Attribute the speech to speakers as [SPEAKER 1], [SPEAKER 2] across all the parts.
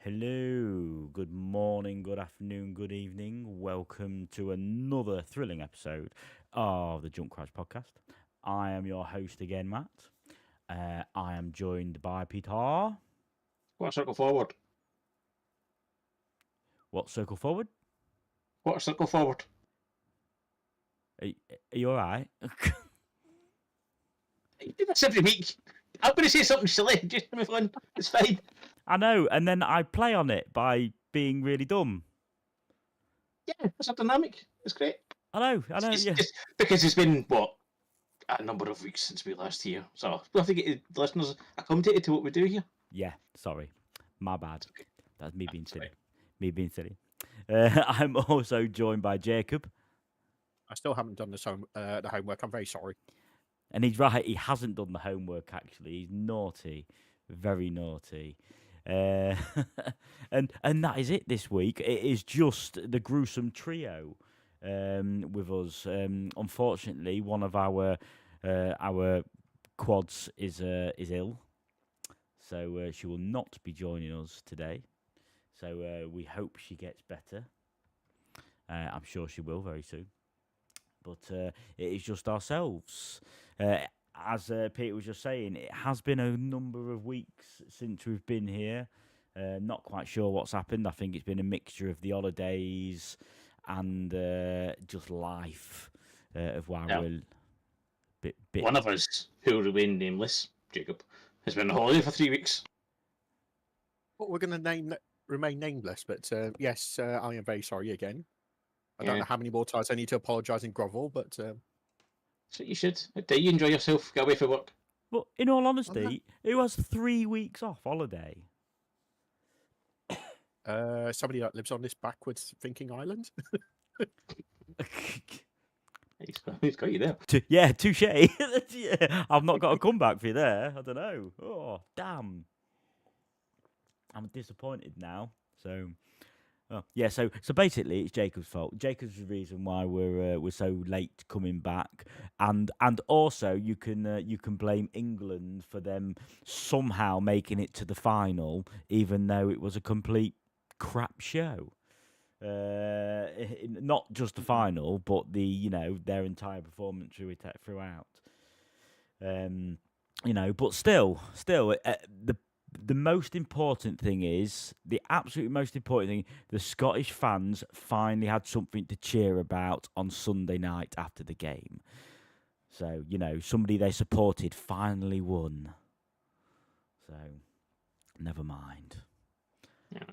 [SPEAKER 1] Hello, good morning, good afternoon, good evening. Welcome to another thrilling episode of the JumpCrouch podcast. I am your host again, Matt. I am joined by Peter.
[SPEAKER 2] What circle forward?
[SPEAKER 1] What, circle forward?
[SPEAKER 2] What circle forward?
[SPEAKER 1] Are you alright?
[SPEAKER 2] You do this every week. I'm going to say something silly. Just move on. It's fine.
[SPEAKER 1] I know, and then I play on it by being really dumb.
[SPEAKER 2] Yeah, it's a dynamic. It's great.
[SPEAKER 1] I know,
[SPEAKER 2] It's
[SPEAKER 1] yeah.
[SPEAKER 2] just because it's been, a number of weeks since we last here. So we'll have to get the listeners accommodated to what we do here.
[SPEAKER 1] Yeah, sorry. My bad.
[SPEAKER 2] Okay.
[SPEAKER 1] That's me being silly.
[SPEAKER 2] Right.
[SPEAKER 1] Me being silly. I'm also joined by Jacob.
[SPEAKER 3] I still haven't done the homework. I'm very sorry.
[SPEAKER 1] And he's right, he hasn't done the homework actually. He's naughty. Very naughty. And that is it this week. It is just the gruesome trio with us. Unfortunately, one of our quads is ill, so she will not be joining us today. So we hope she gets better. I'm sure she will very soon. But it is just ourselves. As Peter was just saying, it has been a number of weeks since we've been here. Not quite sure what's happened. I think it's been a mixture of the holidays and just life of why we're bit.
[SPEAKER 2] One of us, who will remain nameless, Jacob, has been on holiday for 3 weeks.
[SPEAKER 3] Well, we're going to remain nameless, but yes, I am very sorry again. I don't
[SPEAKER 2] Yeah.
[SPEAKER 3] know how many more times I need to apologise and grovel, but
[SPEAKER 2] So you should. Do you enjoy yourself? Get away from work.
[SPEAKER 1] But in all honesty, who has 3 weeks off holiday?
[SPEAKER 3] somebody that lives on this backwards thinking island.
[SPEAKER 2] He's got you there.
[SPEAKER 1] Yeah, touche. Yeah, I've not got a comeback for you there. I don't know. Oh, damn. I'm disappointed now. So, yeah. So basically, it's Jacob's fault. Jacob's the reason why we're so late coming back, and also you can blame England for them somehow making it to the final, even though it was a complete crap show. Not just the final, but their entire performance throughout. But still, the most important thing is the absolute most important thing. The Scottish fans finally had something to cheer about on Sunday night after the game. So somebody they supported finally won. So never mind.
[SPEAKER 2] Yeah.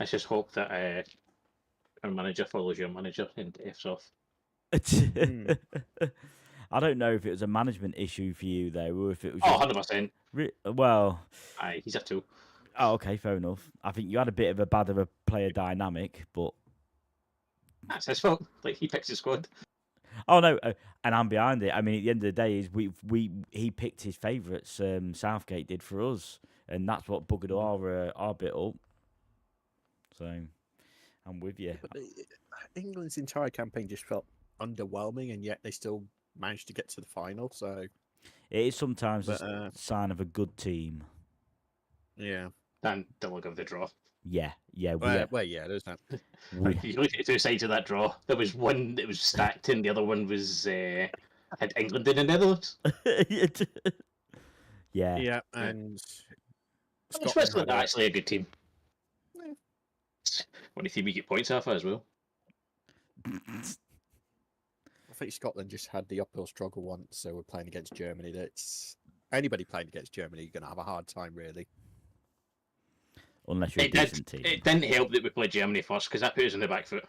[SPEAKER 2] Let's just hope that our manager follows your manager and F's off.
[SPEAKER 1] I don't know if it was a management issue for you though, or if it was.
[SPEAKER 2] 100%.
[SPEAKER 1] Well.
[SPEAKER 2] Aye, he's a two.
[SPEAKER 1] Oh, okay, fair enough. I think you had a bit of a bad of a player dynamic, but
[SPEAKER 2] That's his fault. Like, he picks his squad.
[SPEAKER 1] oh no, and I'm behind it. I mean, at the end of the day, is he picked his favourites. Southgate did for us, and that's what buggered our bit up. So, I'm with you.
[SPEAKER 3] But England's entire campaign just felt underwhelming, and yet they still managed to get to the final. So
[SPEAKER 1] It is sometimes a sign of a good team.
[SPEAKER 3] Yeah.
[SPEAKER 2] And the look of the draw.
[SPEAKER 1] Yeah.
[SPEAKER 3] Well, yeah, there's that.
[SPEAKER 2] You look at two sides of that draw. There was one that was stacked, and the other one was had England in the Netherlands.
[SPEAKER 1] Yeah.
[SPEAKER 3] Yeah, and
[SPEAKER 2] Switzerland are actually a good team. Yeah. Only team we get points off as well.
[SPEAKER 3] I think Scotland just had the uphill struggle once, so we're playing against Germany. That's anybody playing against Germany, you're going to have a hard time, really.
[SPEAKER 1] Unless you're a decent team.
[SPEAKER 2] It didn't help that we played Germany first, because that put us in the back foot.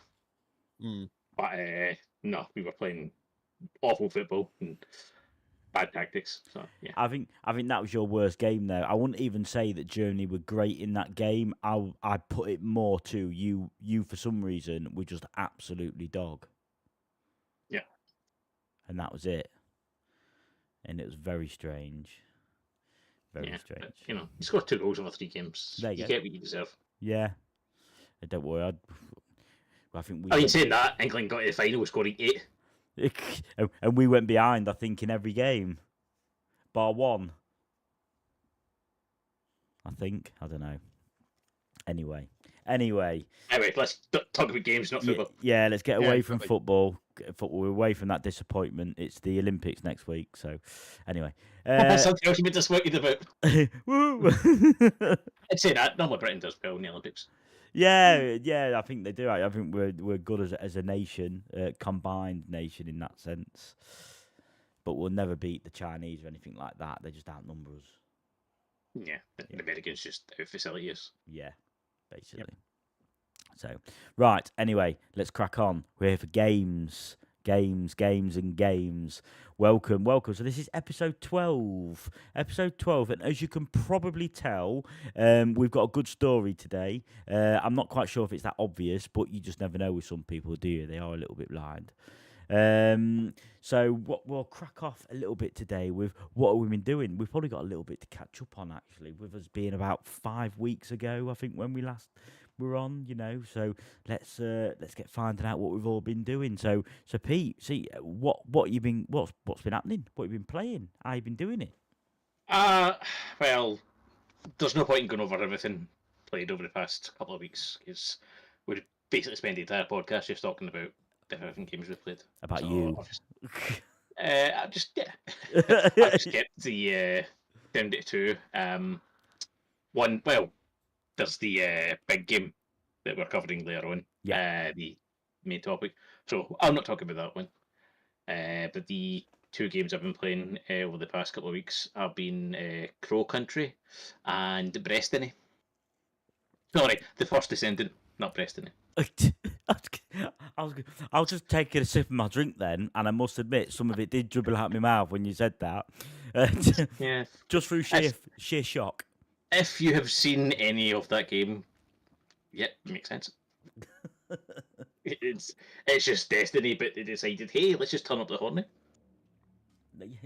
[SPEAKER 3] Mm.
[SPEAKER 2] But no, we were playing awful football and bad tactics. So yeah,
[SPEAKER 1] I think that was your worst game though. I wouldn't even say that Germany were great in that game. I put it more to you for some reason were just absolutely dog.
[SPEAKER 2] Yeah.
[SPEAKER 1] And that was it. And it was very strange. Very strange.
[SPEAKER 2] But, you scored 2 goals over 3 games.
[SPEAKER 1] There
[SPEAKER 2] you get what you deserve.
[SPEAKER 1] Yeah. Don't worry. I think we.
[SPEAKER 2] I mean, saying that, England got to the final scoring 8.
[SPEAKER 1] And we went behind, I think, in every game. Bar one. I think. I don't know. Anyway,
[SPEAKER 2] Anyway, let's talk about games, not football.
[SPEAKER 1] yeah. Let's get
[SPEAKER 3] Yeah,
[SPEAKER 1] away from
[SPEAKER 3] exactly.
[SPEAKER 1] football. We're away from that disappointment. It's the Olympics next week. So, anyway,
[SPEAKER 2] Something else you've been disappointed about.
[SPEAKER 1] woo.
[SPEAKER 2] I'd say that. Normally Britain does well in the Olympics.
[SPEAKER 1] Yeah. I think they do. I think we're good as a nation, combined nation in that sense. But we'll never beat the Chinese or anything like that. They just outnumber us.
[SPEAKER 2] Yeah, the Americans just out facilities.
[SPEAKER 1] Yeah, basically. So, right. Anyway, let's crack on. We're here for games. And games. Welcome. So this is episode 12. And as you can probably tell, we've got a good story today. I'm not quite sure if it's that obvious, but you just never know with some people, do you? They are a little bit blind. So we'll crack off a little bit today with what we've been doing. We've probably got a little bit to catch up on, actually, with us being about 5 weeks ago, I think, when we last were on, so let's get finding out what we've all been doing. So Pete, see what's been happening, what you've been playing, how you've been doing it.
[SPEAKER 2] Well, there's no point in going over everything played over the past couple of weeks, because we'd basically spend the entire podcast just talking about different games we've played.
[SPEAKER 1] About
[SPEAKER 2] So
[SPEAKER 1] you.
[SPEAKER 2] I'll just get the down to 2. One, well, there's the big game that we're covering later on. The main topic. So I'm not talking about that one. But the 2 games I've been playing over the past couple of weeks have been Crow Country and Brestiny. Sorry, the First Descendant, not Brestiny.
[SPEAKER 1] I was just taking a sip of my drink then, and I must admit some of it did dribble out my mouth when you said that.
[SPEAKER 2] Yeah.
[SPEAKER 1] Just through sheer shock.
[SPEAKER 2] If you have seen any of that game, yeah, it makes sense. It's just Destiny, but they decided, hey, let's just turn up the horny.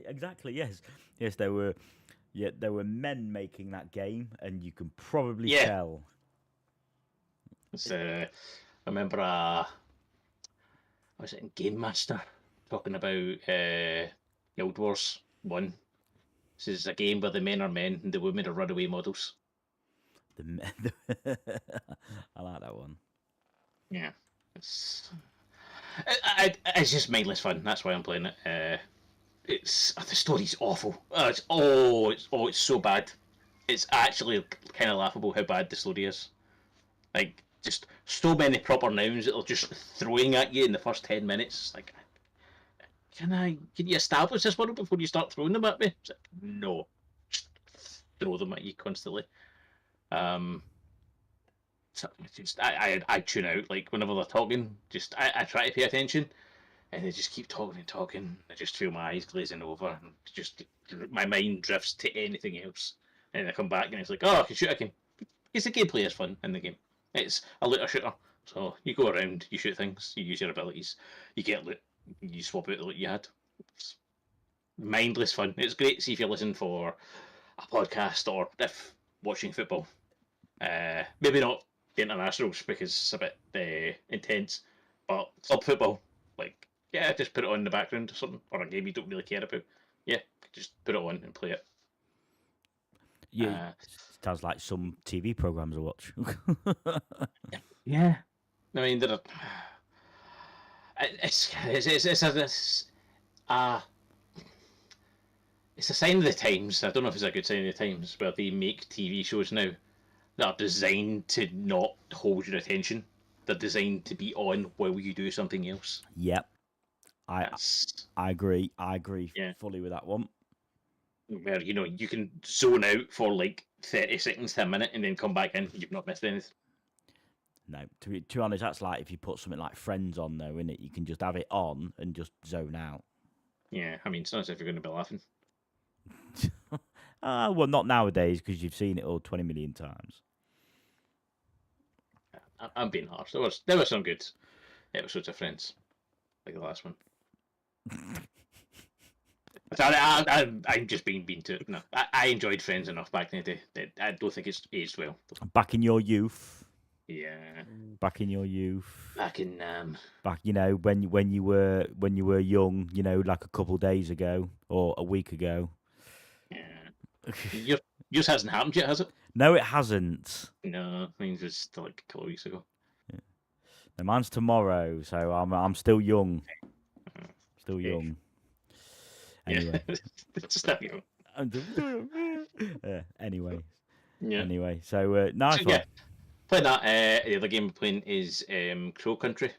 [SPEAKER 1] Exactly. Yes. There were men making that game, and you can probably tell.
[SPEAKER 2] I remember was it in Game Master talking about Guild Wars 1. This is a game where the men are men and the women are runaway models.
[SPEAKER 1] I like that one.
[SPEAKER 2] Yeah, it's just mindless fun. That's why I'm playing it. The story's awful. It's so bad. It's actually kind of laughable how bad the story is. Like, just so many proper nouns that they're just throwing at you in the first 10 minutes. Like, can you establish this world before you start throwing them at me? It's like, no, just throw them at you constantly. So just I tune out, like, whenever they're talking. Just I try to pay attention, and they just keep talking and talking. I just feel my eyes glazing over, and just my mind drifts to anything else. And I come back and it's like, oh, I can shoot. I can. Because the gameplay is fun in the game. It's a looter shooter, so you go around, you shoot things, you use your abilities, you get loot, you swap out the loot you had. It's mindless fun. It's great to see if you listen for a podcast or if watching football. Maybe not the internationals because it's a bit intense, but club football, like, yeah, just put it on in the background or something, or a game you don't really care about. Yeah, just put it on and play it.
[SPEAKER 1] Yeah, sounds like some TV programs I watch.
[SPEAKER 2] Yeah, I mean, it's a sign of the times. I don't know if it's a good sign of the times, where they make TV shows now that are designed to not hold your attention. They're designed to be on while you do something else.
[SPEAKER 1] Yep, I agree. Fully with that one.
[SPEAKER 2] Where, you can zone out for like 30 seconds to a minute and then come back in. You've not missed anything.
[SPEAKER 1] No, to be honest, that's like if you put something like Friends on, though, innit? You can just have it on and just zone out.
[SPEAKER 2] Yeah, I mean, it's not as if you're going to be laughing.
[SPEAKER 1] Well, not nowadays, because you've seen it all 20 million times.
[SPEAKER 2] I'm being harsh. There were some good episodes of Friends, like the last one. I'm just being too. No, I enjoyed Friends enough back in the day. I don't think it's aged well.
[SPEAKER 1] Back in your youth.
[SPEAKER 2] Yeah.
[SPEAKER 1] Back in your youth.
[SPEAKER 2] Back in
[SPEAKER 1] Back, when you were young, like a couple of days ago or a week ago.
[SPEAKER 2] Yeah. Yours hasn't happened yet, has it?
[SPEAKER 1] No, it hasn't.
[SPEAKER 2] No, mine was still like a couple of weeks ago.
[SPEAKER 1] No, mine's tomorrow, so I'm still young. Still
[SPEAKER 2] Okay.
[SPEAKER 1] young. Anyway.
[SPEAKER 2] Yeah, it's just that, you know.
[SPEAKER 1] Anyway.
[SPEAKER 2] Yeah.
[SPEAKER 1] Anyway, so nice
[SPEAKER 2] So,
[SPEAKER 1] one.
[SPEAKER 2] yeah, playing that. The other game we're playing is Crow Country,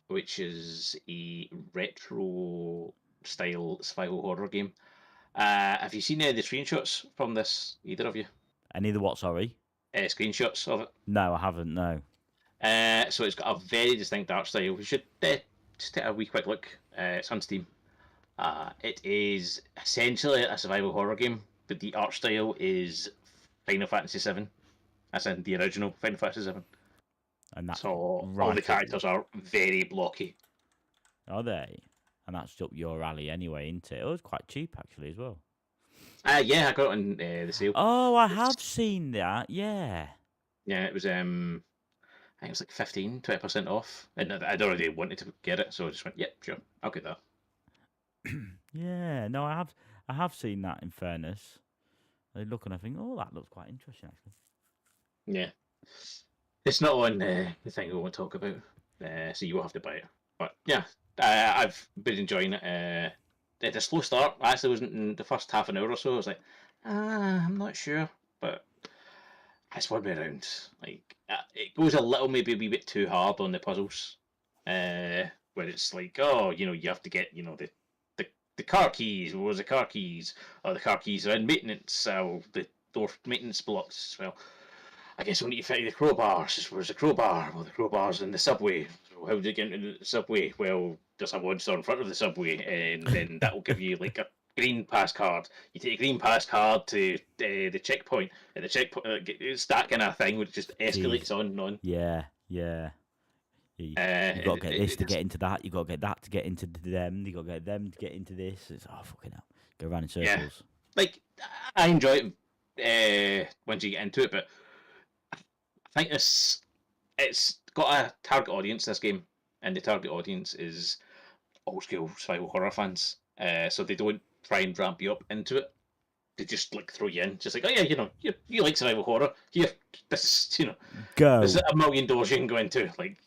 [SPEAKER 2] which is a retro style survival horror game. Have you seen any of the screenshots from this? Either of you?
[SPEAKER 1] Any of the what? Sorry.
[SPEAKER 2] Screenshots of it.
[SPEAKER 1] No, I haven't. No.
[SPEAKER 2] So it's got a very distinct art style. We should just take a wee quick look. It's on Steam. It is essentially a survival horror game, but the art style is Final Fantasy VII, as in the original Final Fantasy VII.
[SPEAKER 1] And that's
[SPEAKER 2] So all
[SPEAKER 1] right
[SPEAKER 2] the
[SPEAKER 1] up-
[SPEAKER 2] characters are very blocky.
[SPEAKER 1] Are they? And that's up your alley anyway, isn't it? It was quite cheap actually as well.
[SPEAKER 2] Yeah, I got it on the sale.
[SPEAKER 1] Oh, I have seen that. Yeah.
[SPEAKER 2] Yeah, it was I think it was like 15-20% off, and I'd already wanted to get it, so I just went, yep, sure, I'll get that.
[SPEAKER 1] Yeah. No, I have seen that. In fairness, I look and I think, oh, that looks quite interesting actually.
[SPEAKER 2] Yeah, it's not on the thing I want to talk about, so you will have to buy it. But yeah, I've been enjoying it. At a slow start. I actually wasn't in the first half an hour or so. I was like, I'm not sure, but it's one way around. Like it goes a little, maybe a wee bit too hard on the puzzles, where it's like, oh, you have to get, the car keys. What was the car keys? Oh, the car keys are in maintenance. So the door maintenance blocks. Well, I guess we need to find the crowbars. Where's the crowbar? Well, the crowbar's in the subway. So how do you get into the subway? Well, there's a monster in front of the subway, and then that will give you like a green pass card. You take a green pass card to the checkpoint, and the checkpoint it's that kind of thing, which just escalates on and on.
[SPEAKER 1] Yeah. Yeah. You got to get this to get into that. You got to get that to get into them. You got to get them to get into this. It's fucking hell. Go around in circles.
[SPEAKER 2] Like I enjoy it once you get into it, but I think it's got a target audience. This game, and the target audience is old school survival horror fans. So they don't try and ramp you up into it. They just like throw you in, just like, oh yeah, you like survival horror. Here, this is
[SPEAKER 1] Go.
[SPEAKER 2] there's a million doors you can go into. Like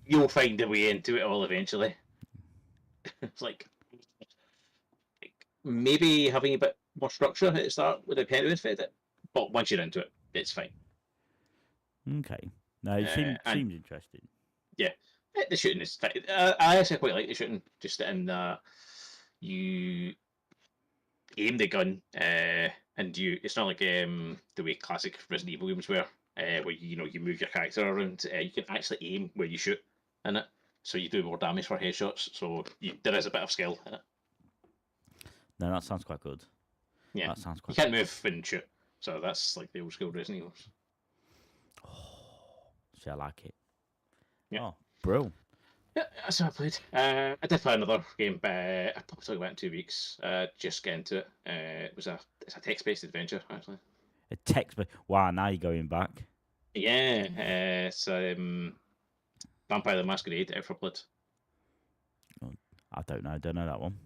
[SPEAKER 2] you'll find a way into it all eventually. It's like maybe having a bit more structure at the start would have benefited it, but once you're into it, it's fine.
[SPEAKER 1] Okay. No, it seems interesting.
[SPEAKER 2] Yeah, the shooting is fine. I actually quite like the shooting, just in that you aim the gun, and it's not like the way classic Resident Evil games were, where you move your character around. You can actually aim where you shoot in it, so you do more damage for headshots. So there is a bit of skill in it.
[SPEAKER 1] No, that sounds quite good.
[SPEAKER 2] Yeah,
[SPEAKER 1] That sounds
[SPEAKER 2] you
[SPEAKER 1] quite
[SPEAKER 2] can't move and shoot, so that's like the old school Resident Evils.
[SPEAKER 1] See, I like it.
[SPEAKER 2] Yeah.
[SPEAKER 1] Oh, bro.
[SPEAKER 2] Yeah, that's what I played. I did play another game, but I probably talk about it in 2 weeks. Just get into it. It's a text-based adventure, actually.
[SPEAKER 1] A text, but wow, now you're going back.
[SPEAKER 2] Yeah, it's Vampire the Masquerade Out for Blood.
[SPEAKER 1] I don't know that one.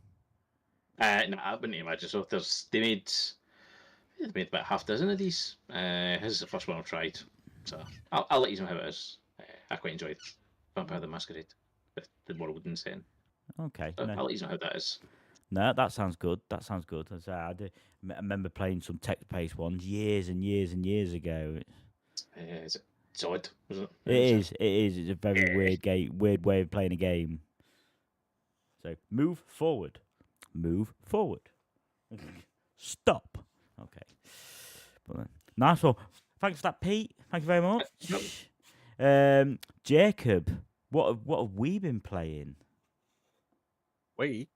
[SPEAKER 2] No, I wouldn't imagine so. They made about half a dozen of these. This is the first one I've tried, so I'll let you know how it is. I quite enjoyed Vampire the Masquerade, the world and setting.
[SPEAKER 1] Okay.
[SPEAKER 2] So
[SPEAKER 1] No.
[SPEAKER 2] I'll let you know how that is.
[SPEAKER 1] No, that sounds good. That sounds good. As I remember playing some text-based ones years and years and years ago.
[SPEAKER 2] Is it Zod? Was it?
[SPEAKER 1] It is. It's a very weird game. Weird way of playing a game. So move forward. Move forward. Stop. Okay. But, nice one. Thanks for that, Pete. Thank you very much. Jacob, what have we been playing?
[SPEAKER 3] We?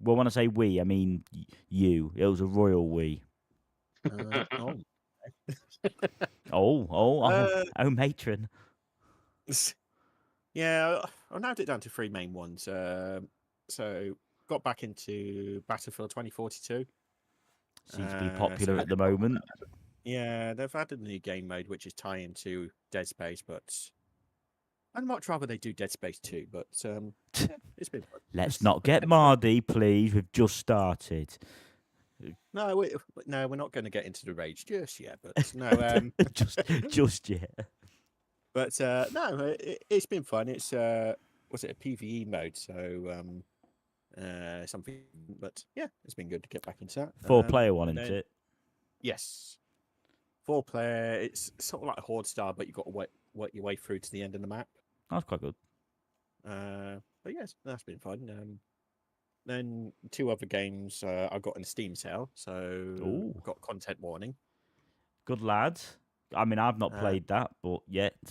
[SPEAKER 1] Well, when I say we, I mean you. It was a royal we.
[SPEAKER 3] Oh.
[SPEAKER 1] Oh, matron.
[SPEAKER 3] Yeah, I narrowed it down to 3 main ones. So got back into Battlefield 2042.
[SPEAKER 1] Seems to be
[SPEAKER 3] So
[SPEAKER 1] popular at the moment.
[SPEAKER 3] Yeah, they've added a new game mode which is tie into Dead Space, but I'd much rather they do Dead Space 2, but it's been fun.
[SPEAKER 1] Let's not get Mardy, please. We've just started.
[SPEAKER 3] No, no, we're not going to get into the rage just yet. But no,
[SPEAKER 1] just yet.
[SPEAKER 3] but no, it's been fun. It's was it a PVE mode? So something. But yeah, it's been good to get back into that.
[SPEAKER 1] 4-player one,
[SPEAKER 3] and
[SPEAKER 1] isn't
[SPEAKER 3] then-
[SPEAKER 1] it?
[SPEAKER 3] Yes, 4-player. It's sort of like Horde style, but you've got to work your way through to the end of the map.
[SPEAKER 1] That's quite good.
[SPEAKER 3] But yes, that's been fun. Then 2 other games I got in the Steam sale, so
[SPEAKER 1] Ooh.
[SPEAKER 3] got content warning.
[SPEAKER 1] Good lad. I mean, I've not
[SPEAKER 3] Uh,
[SPEAKER 1] played that, but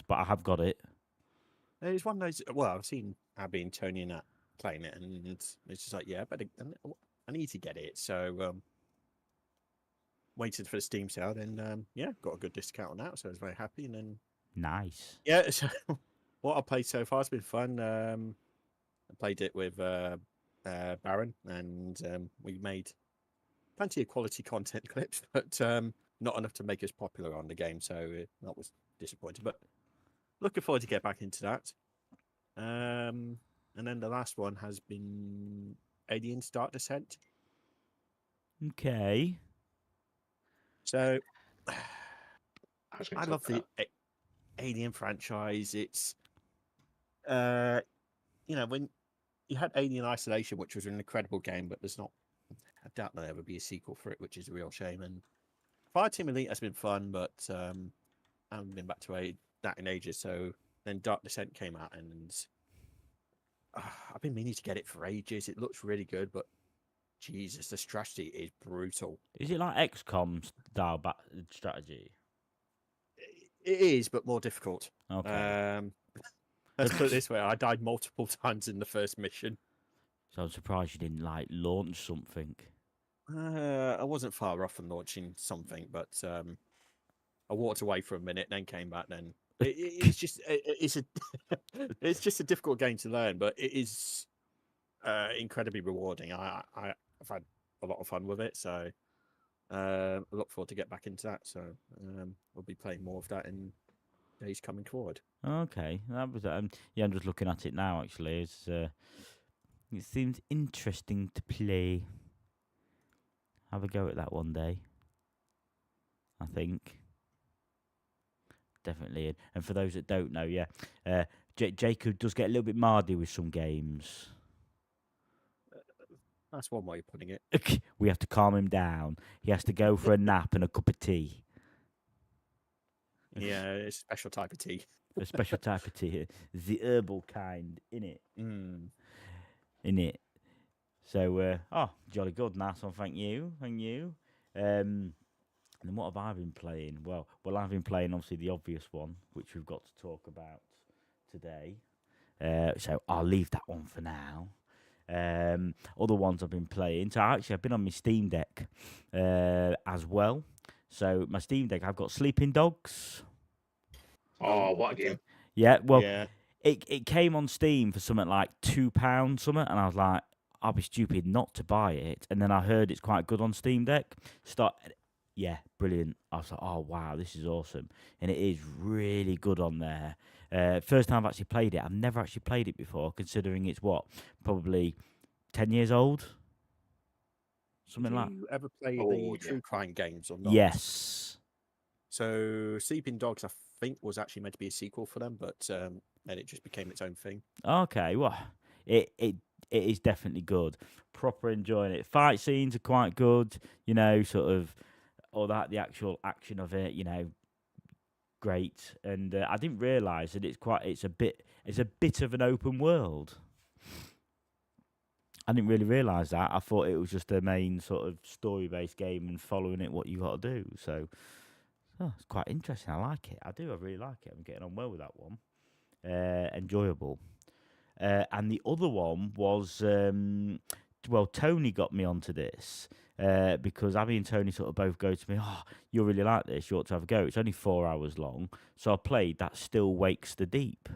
[SPEAKER 1] I have got it.
[SPEAKER 3] It's one of those. Well, I've seen Abby and Tony and that playing it, and it's just like, yeah, but I need to get it. So waited for the Steam sale, then yeah, got a good discount on that, so I was very happy. And then
[SPEAKER 1] Nice.
[SPEAKER 3] yeah, so what I played so far has been fun. I played it with Baron, and we made plenty of quality content clips, but not enough to make us popular on the game. So that was disappointing. But looking forward to get back into that. And then the last one has been Alien Dark Descent.
[SPEAKER 1] Okay.
[SPEAKER 3] So
[SPEAKER 2] I was gonna
[SPEAKER 3] I
[SPEAKER 2] talk
[SPEAKER 3] love the
[SPEAKER 2] about
[SPEAKER 3] Alien franchise. It's when you had Alien Isolation, which was an incredible game, but there's not. I doubt there'll ever be a sequel for it, which is a real shame. And Fireteam Elite has been fun, but I haven't been back to that in ages. So then Dark Descent came out, and I've been meaning to get it for ages. It looks really good, but Jesus, the strategy is brutal.
[SPEAKER 1] Is it like XCOM style strategy?
[SPEAKER 3] It is, but more difficult.
[SPEAKER 1] Okay.
[SPEAKER 3] Let's put it this way: I died multiple times in the first mission.
[SPEAKER 1] So I'm surprised you didn't like launch something.
[SPEAKER 3] I wasn't far off from launching something, but I walked away for a minute, then came back. Then it's just it's a it's just a difficult game to learn, but it is incredibly rewarding. I've had a lot of fun with it, so I look forward to get back into that. So we'll be playing more of that in days coming forward.
[SPEAKER 1] Okay, that was yeah. I'm just looking at it now. Actually, it seems interesting to play. Have a go at that one day. I think definitely. And for those that don't know, yeah, Jacob does get a little bit mardy with some games.
[SPEAKER 3] That's one way of putting it.
[SPEAKER 1] We have to calm him down. He has to go for a nap and a cup of tea.
[SPEAKER 3] Yeah, it's a special type of tea.
[SPEAKER 1] A special type of tea, the herbal kind, innit?
[SPEAKER 3] Mm.
[SPEAKER 1] Innit? So, jolly good, nice one, thank you. And then what have I been playing? Well, I've been playing, obviously, the obvious one, which we've got to talk about today. So I'll leave that one for now. Other ones I've been playing. So I've been on my Steam Deck as well. So my Steam Deck, I've got Sleeping Dogs.
[SPEAKER 2] Oh, what a game!
[SPEAKER 1] Yeah, well,
[SPEAKER 3] Yeah.
[SPEAKER 1] it came on Steam for something like £2 something, and I was like, I'll be stupid not to buy it. And then I heard it's quite good on Steam Deck. Yeah, brilliant. I was like, oh wow, this is awesome, and it is really good on there. First time I've actually played it. I've never actually played it before, considering it's probably 10 years old, something like.
[SPEAKER 3] Did you ever play
[SPEAKER 2] Oh,
[SPEAKER 3] the
[SPEAKER 2] yeah.
[SPEAKER 3] true crime games or not?
[SPEAKER 1] Yes.
[SPEAKER 3] So Sleeping Dogs, I think, was actually meant to be a sequel for them, but then it just became its own thing.
[SPEAKER 1] Okay. Well, it is definitely good. Proper enjoying it. Fight scenes are quite good. Sort of all that, the actual action of it. Great. And I didn't realise that it's a bit of an open world. I didn't really realise that. I thought it was just a main sort of story-based game and following it what you got to do. So, it's quite interesting. I like it. I really like it. I'm getting on well with that one. Enjoyable. And the other one was, Tony got me onto this because Abby and Tony sort of both go to me, you really like this, you ought to have a go. It's only 4 hours long. So I played That Still Wakes the Deep,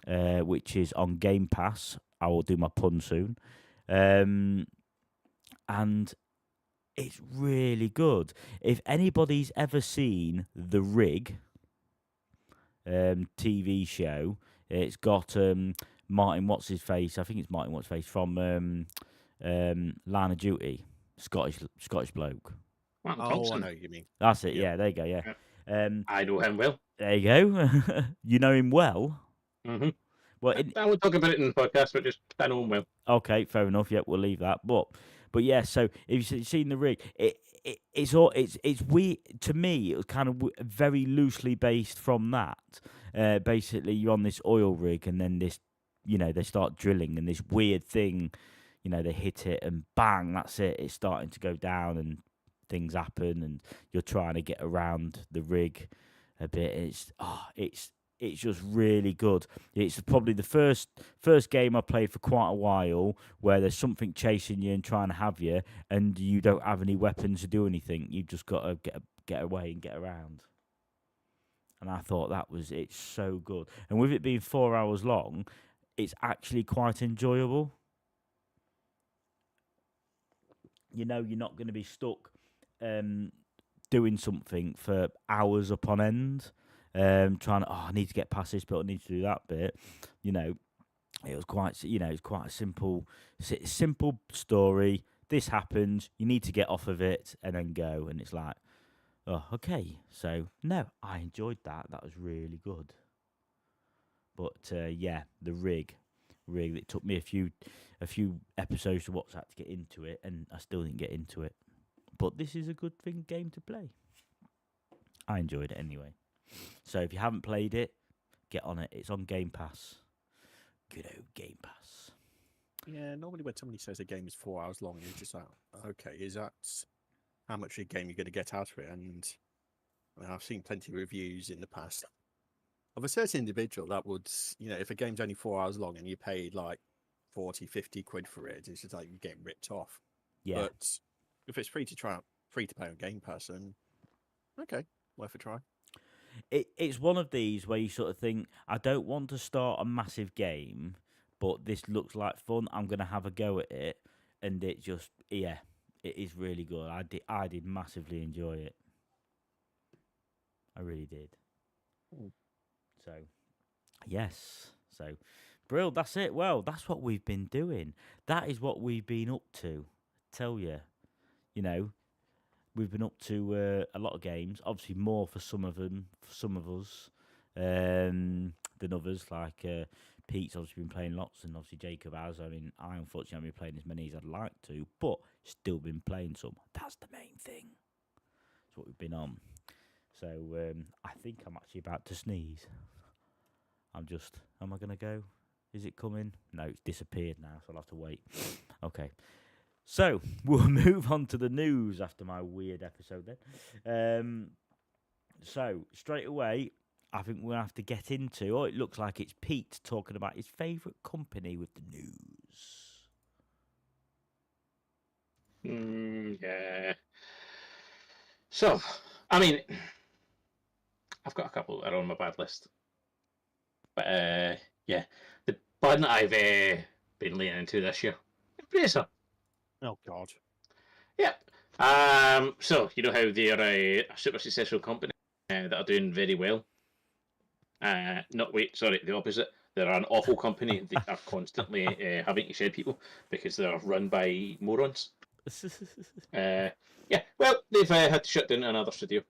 [SPEAKER 1] which is on Game Pass. I will do my pun soon. And it's really good. If anybody's ever seen The Rig TV show, it's got Martin What's-His-Face. I think it's Martin What's-His-Face from Line of Duty, Scottish bloke.
[SPEAKER 2] Martin
[SPEAKER 3] Oh, I
[SPEAKER 2] Thompson.
[SPEAKER 3] know what you mean.
[SPEAKER 1] That's it.
[SPEAKER 3] Yeah.
[SPEAKER 1] Yeah, there you go. Yeah.
[SPEAKER 2] I know him well.
[SPEAKER 1] There you go. You know him well.
[SPEAKER 2] Hmm
[SPEAKER 1] Well,
[SPEAKER 2] I won't talk about it in the podcast, but just I know him well.
[SPEAKER 1] okay, fair enough. Yeah, we'll leave that. But yeah. So if you've seen the rig, it's weird to me. It was kind of very loosely based from that. Basically, you're on this oil rig, and then this, they start drilling, and this weird thing, they hit it, and bang, that's it. It's starting to go down, and things happen, and you're trying to get around the rig a bit. It's just really good. It's probably the first game I played for quite a while where there's something chasing you and trying to have you, and you don't have any weapons to do anything. You've just got to get away and get around. And I thought it's so good. And with it being 4 hours long, it's actually quite enjoyable. You're not going to be stuck doing something for hours upon end. Trying to, I need to get past this bit, I need to do that bit. It was quite, it's quite a simple story. This happens, you need to get off of it and then go. And it's like, oh, okay. So no, I enjoyed that. That was really good. But yeah, the rig. It took me a few episodes to watch that to get into it, and I still didn't get into it. But this is a good game to play. I enjoyed it anyway. So if you haven't played it, get on it. It's on Game Pass. Good old Game Pass.
[SPEAKER 3] Yeah, normally when somebody says a game is 4 hours long, you're just like, okay, is that how much of a game you're going to get out of it? And I've seen plenty of reviews in the past of a certain individual that would, if a game's only 4 hours long and you paid like 40, 50 quid for it, it's just like you're getting ripped off.
[SPEAKER 1] Yeah.
[SPEAKER 3] But if it's free to play on Game Pass, then okay, worth a try.
[SPEAKER 1] It's one of these where you sort of think, I don't want to start a massive game, but this looks like fun. I'm going to have a go at it. And it just, it is really good. I did massively enjoy it. I really did. So, yes. So, Brill, that's it. Well, that's what we've been doing. That is what we've been up to. I tell you, we've been up to a lot of games. Obviously, more for some of us than others. Like Pete's obviously been playing lots, and obviously Jacob has. I mean, I unfortunately haven't been playing as many as I'd like to, but still been playing some. That's the main thing. That's what we've been on. So I think I'm actually about to sneeze. Am I going to go? Is it coming? No, it's disappeared now, so I'll have to wait. Okay. So, we'll move on to the news after my weird episode then. So, straight away, I think we'll have to get into, it looks like it's Pete talking about his favourite company with the news.
[SPEAKER 2] Yeah. So, I mean, I've got a couple that are on my bad list. But, yeah. The one that I've been leaning into this year, Embracer.
[SPEAKER 3] Oh, God.
[SPEAKER 2] Yep. So, you know how they're a super successful company that are doing very well? The opposite. They're an awful company. They are constantly having to shed people because they're run by morons. Yeah, well, they've had to shut down another studio.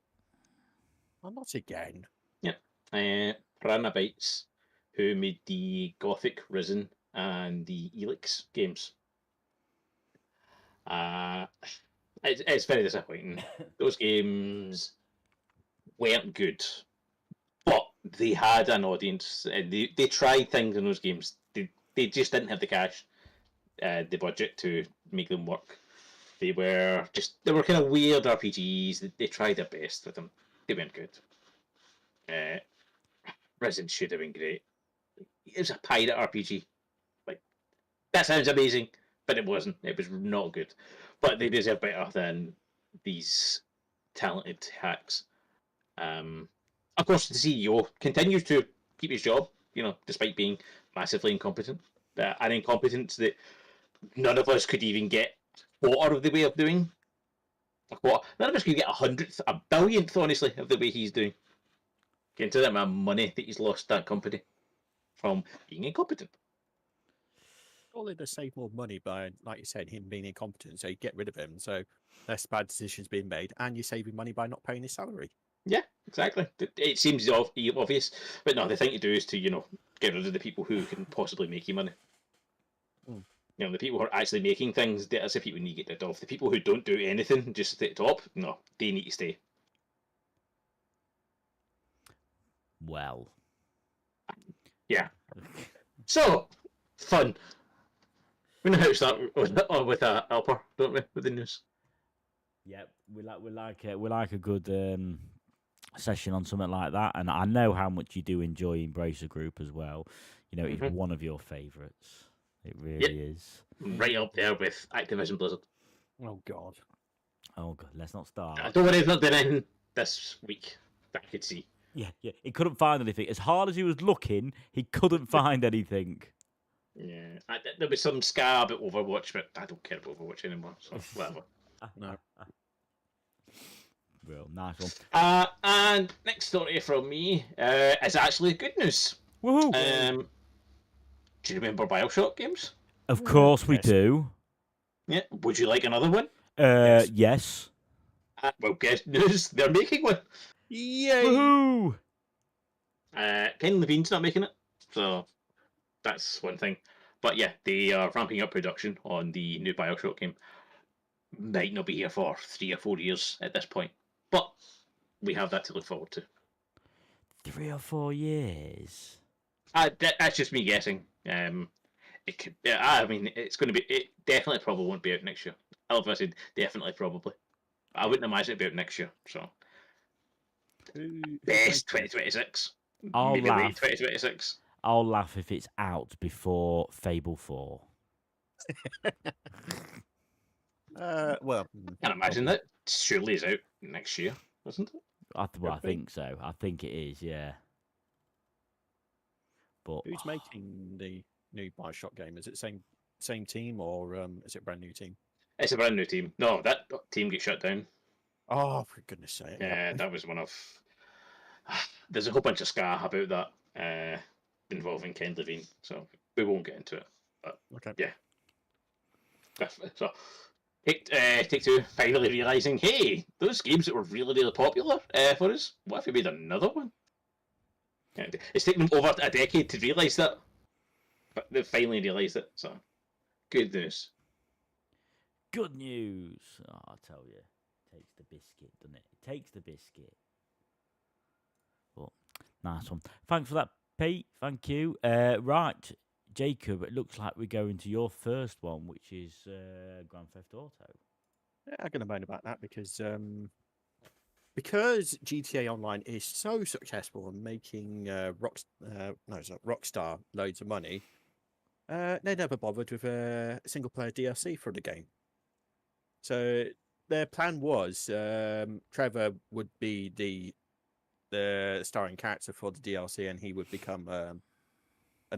[SPEAKER 3] Well, not again.
[SPEAKER 2] Yeah. Piranha Bytes, who made the Gothic, Risen, and the Elix games. It's very disappointing. Those games weren't good, but they had an audience. They tried things in those games. They just didn't have the cash, the budget to make them work. They were kind of weird RPGs. They tried their best with them. They weren't good. Resident should have been great. It was a pirate RPG. Like, that sounds amazing, but it wasn't. It was not good. But they deserve better than these talented hacks. Of course, the CEO continues to keep his job, despite being massively incompetent. An incompetence that none of us could even get a quarter of the way of doing. None of us could get a billionth, honestly, of the way he's doing. Consider the amount of money that he's lost that company from being incompetent.
[SPEAKER 3] Surely they save more money by, like you said, him being incompetent, so you get rid of him. So less bad decisions being made, and you're saving money by not paying his salary.
[SPEAKER 2] Yeah, exactly. It seems obvious, but no, the thing to do is to get rid of the people who can possibly make you money.
[SPEAKER 3] Mm.
[SPEAKER 2] The people who are actually making things, that's the people you need to get rid of. The people who don't do anything, just at the top, no, they need to stay.
[SPEAKER 1] Well.
[SPEAKER 2] Yeah. So, fun. We know how to start with Alper, don't we, with the news?
[SPEAKER 1] Yeah, we like a good session on something like that, and I know how much you do enjoy Embracer Group as well. It's one of your favourites. It really is.
[SPEAKER 2] Right up there with Activision Blizzard.
[SPEAKER 3] Oh God.
[SPEAKER 1] Oh God, let's not start.
[SPEAKER 2] Don't worry, I've not done anything this week that I could see.
[SPEAKER 1] Yeah. He couldn't find anything. As hard as he was looking, he couldn't find anything.
[SPEAKER 2] Yeah, there was some scar about Overwatch, but I don't care about Overwatch anymore, so whatever.
[SPEAKER 3] No.
[SPEAKER 1] Well, nice one.
[SPEAKER 2] And next story from me is actually good news.
[SPEAKER 1] Woohoo!
[SPEAKER 2] Do you remember Bioshock games?
[SPEAKER 1] Of course we
[SPEAKER 3] Yes.
[SPEAKER 1] do.
[SPEAKER 2] Yeah. Would you like another one?
[SPEAKER 1] Yes.
[SPEAKER 2] Well, guess news, they're making one.
[SPEAKER 3] Yay!
[SPEAKER 1] Woohoo!
[SPEAKER 2] Ken Levine's not making it, so that's one thing. But yeah, they are ramping up production on the new Bioshock game. Might not be here for 3 or 4 years at this point, but we have that to look forward to.
[SPEAKER 1] 3 or 4 years.
[SPEAKER 2] That's just me guessing. It could. I mean, it's going to be. It definitely probably won't be out next year. I said definitely, probably. I wouldn't imagine it'd be out next year. So best 2026.
[SPEAKER 1] I'll
[SPEAKER 2] Maybe
[SPEAKER 1] laugh.
[SPEAKER 2] late 2026.
[SPEAKER 1] I'll laugh if it's out before Fable 4.
[SPEAKER 3] Well,
[SPEAKER 2] Can't imagine that. Surely is out next year, isn't it?
[SPEAKER 1] I
[SPEAKER 3] Could be.
[SPEAKER 1] think so. I think it is, yeah. But
[SPEAKER 3] who's making the new Bioshock game? Is it same team or is it a brand new team?
[SPEAKER 2] It's a brand new team. No, that team gets shut down.
[SPEAKER 3] Oh, for goodness sake!
[SPEAKER 2] Yeah, that was one of. There's a whole bunch of ska about that involving Ken Levine, so we won't get into it. But
[SPEAKER 3] Okay.
[SPEAKER 2] yeah. So Take-Two finally realising, hey, those games that were really, really popular for us, what if we made another one? Yeah, it's taken them over a decade to realise that, but they've finally realised it, so good news.
[SPEAKER 1] good news. Oh, I tell you, takes the biscuit, doesn't it? It takes the biscuit. But nice one. Thanks for that, Pete. Thank you. Right, Jacob. It looks like we're going to your first one, which is Grand Theft Auto.
[SPEAKER 3] Yeah, I'm going to moan about that because GTA Online is so successful and making Rockstar loads of money. They never bothered with a single player DLC for the game. So their plan was Trevor would be the starring character for the DLC, and he would become an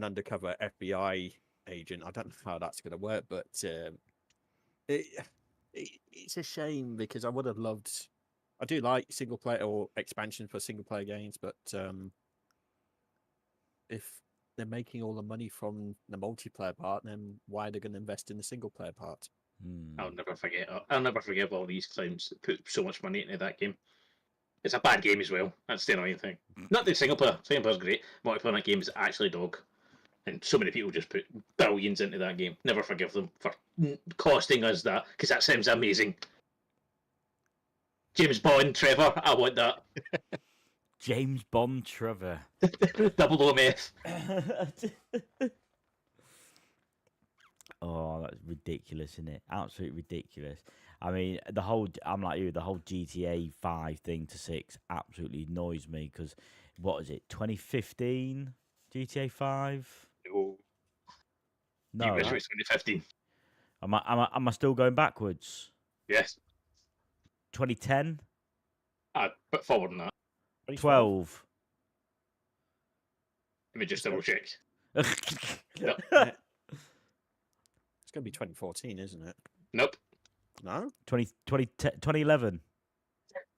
[SPEAKER 3] undercover FBI agent. I don't know how that's going to work, but it's a shame because I would have loved. I do like single player or expansion for single player games, but if they're making all the money from the multiplayer part, then why are they going to invest in the single player part?
[SPEAKER 2] I'll never forget all these clowns that put so much money into that game. It's a bad game as well. That's the annoying thing. Not the single player. Single player's great. Multiplayer in that game is actually dog. And so many people just put billions into that game. Never forgive them for costing us that, because that sounds amazing. James Bond, Trevor, I want that.
[SPEAKER 1] James Bond Trevor.
[SPEAKER 2] Double OMF.
[SPEAKER 1] Oh, that's ridiculous, isn't it? Absolutely ridiculous. I mean, I'm like you, the whole GTA 5 thing to 6 absolutely annoys me because, what is it, 2015 GTA 5?
[SPEAKER 2] No.
[SPEAKER 1] No,
[SPEAKER 2] You wish it was 2015.
[SPEAKER 1] am I still going backwards?
[SPEAKER 2] Yes.
[SPEAKER 1] 2010?
[SPEAKER 2] I'd put forward on that.
[SPEAKER 1] 12?
[SPEAKER 2] Let me just double check.
[SPEAKER 3] It's going to be 2014, isn't it?
[SPEAKER 2] Nope.
[SPEAKER 3] No?
[SPEAKER 1] 2011?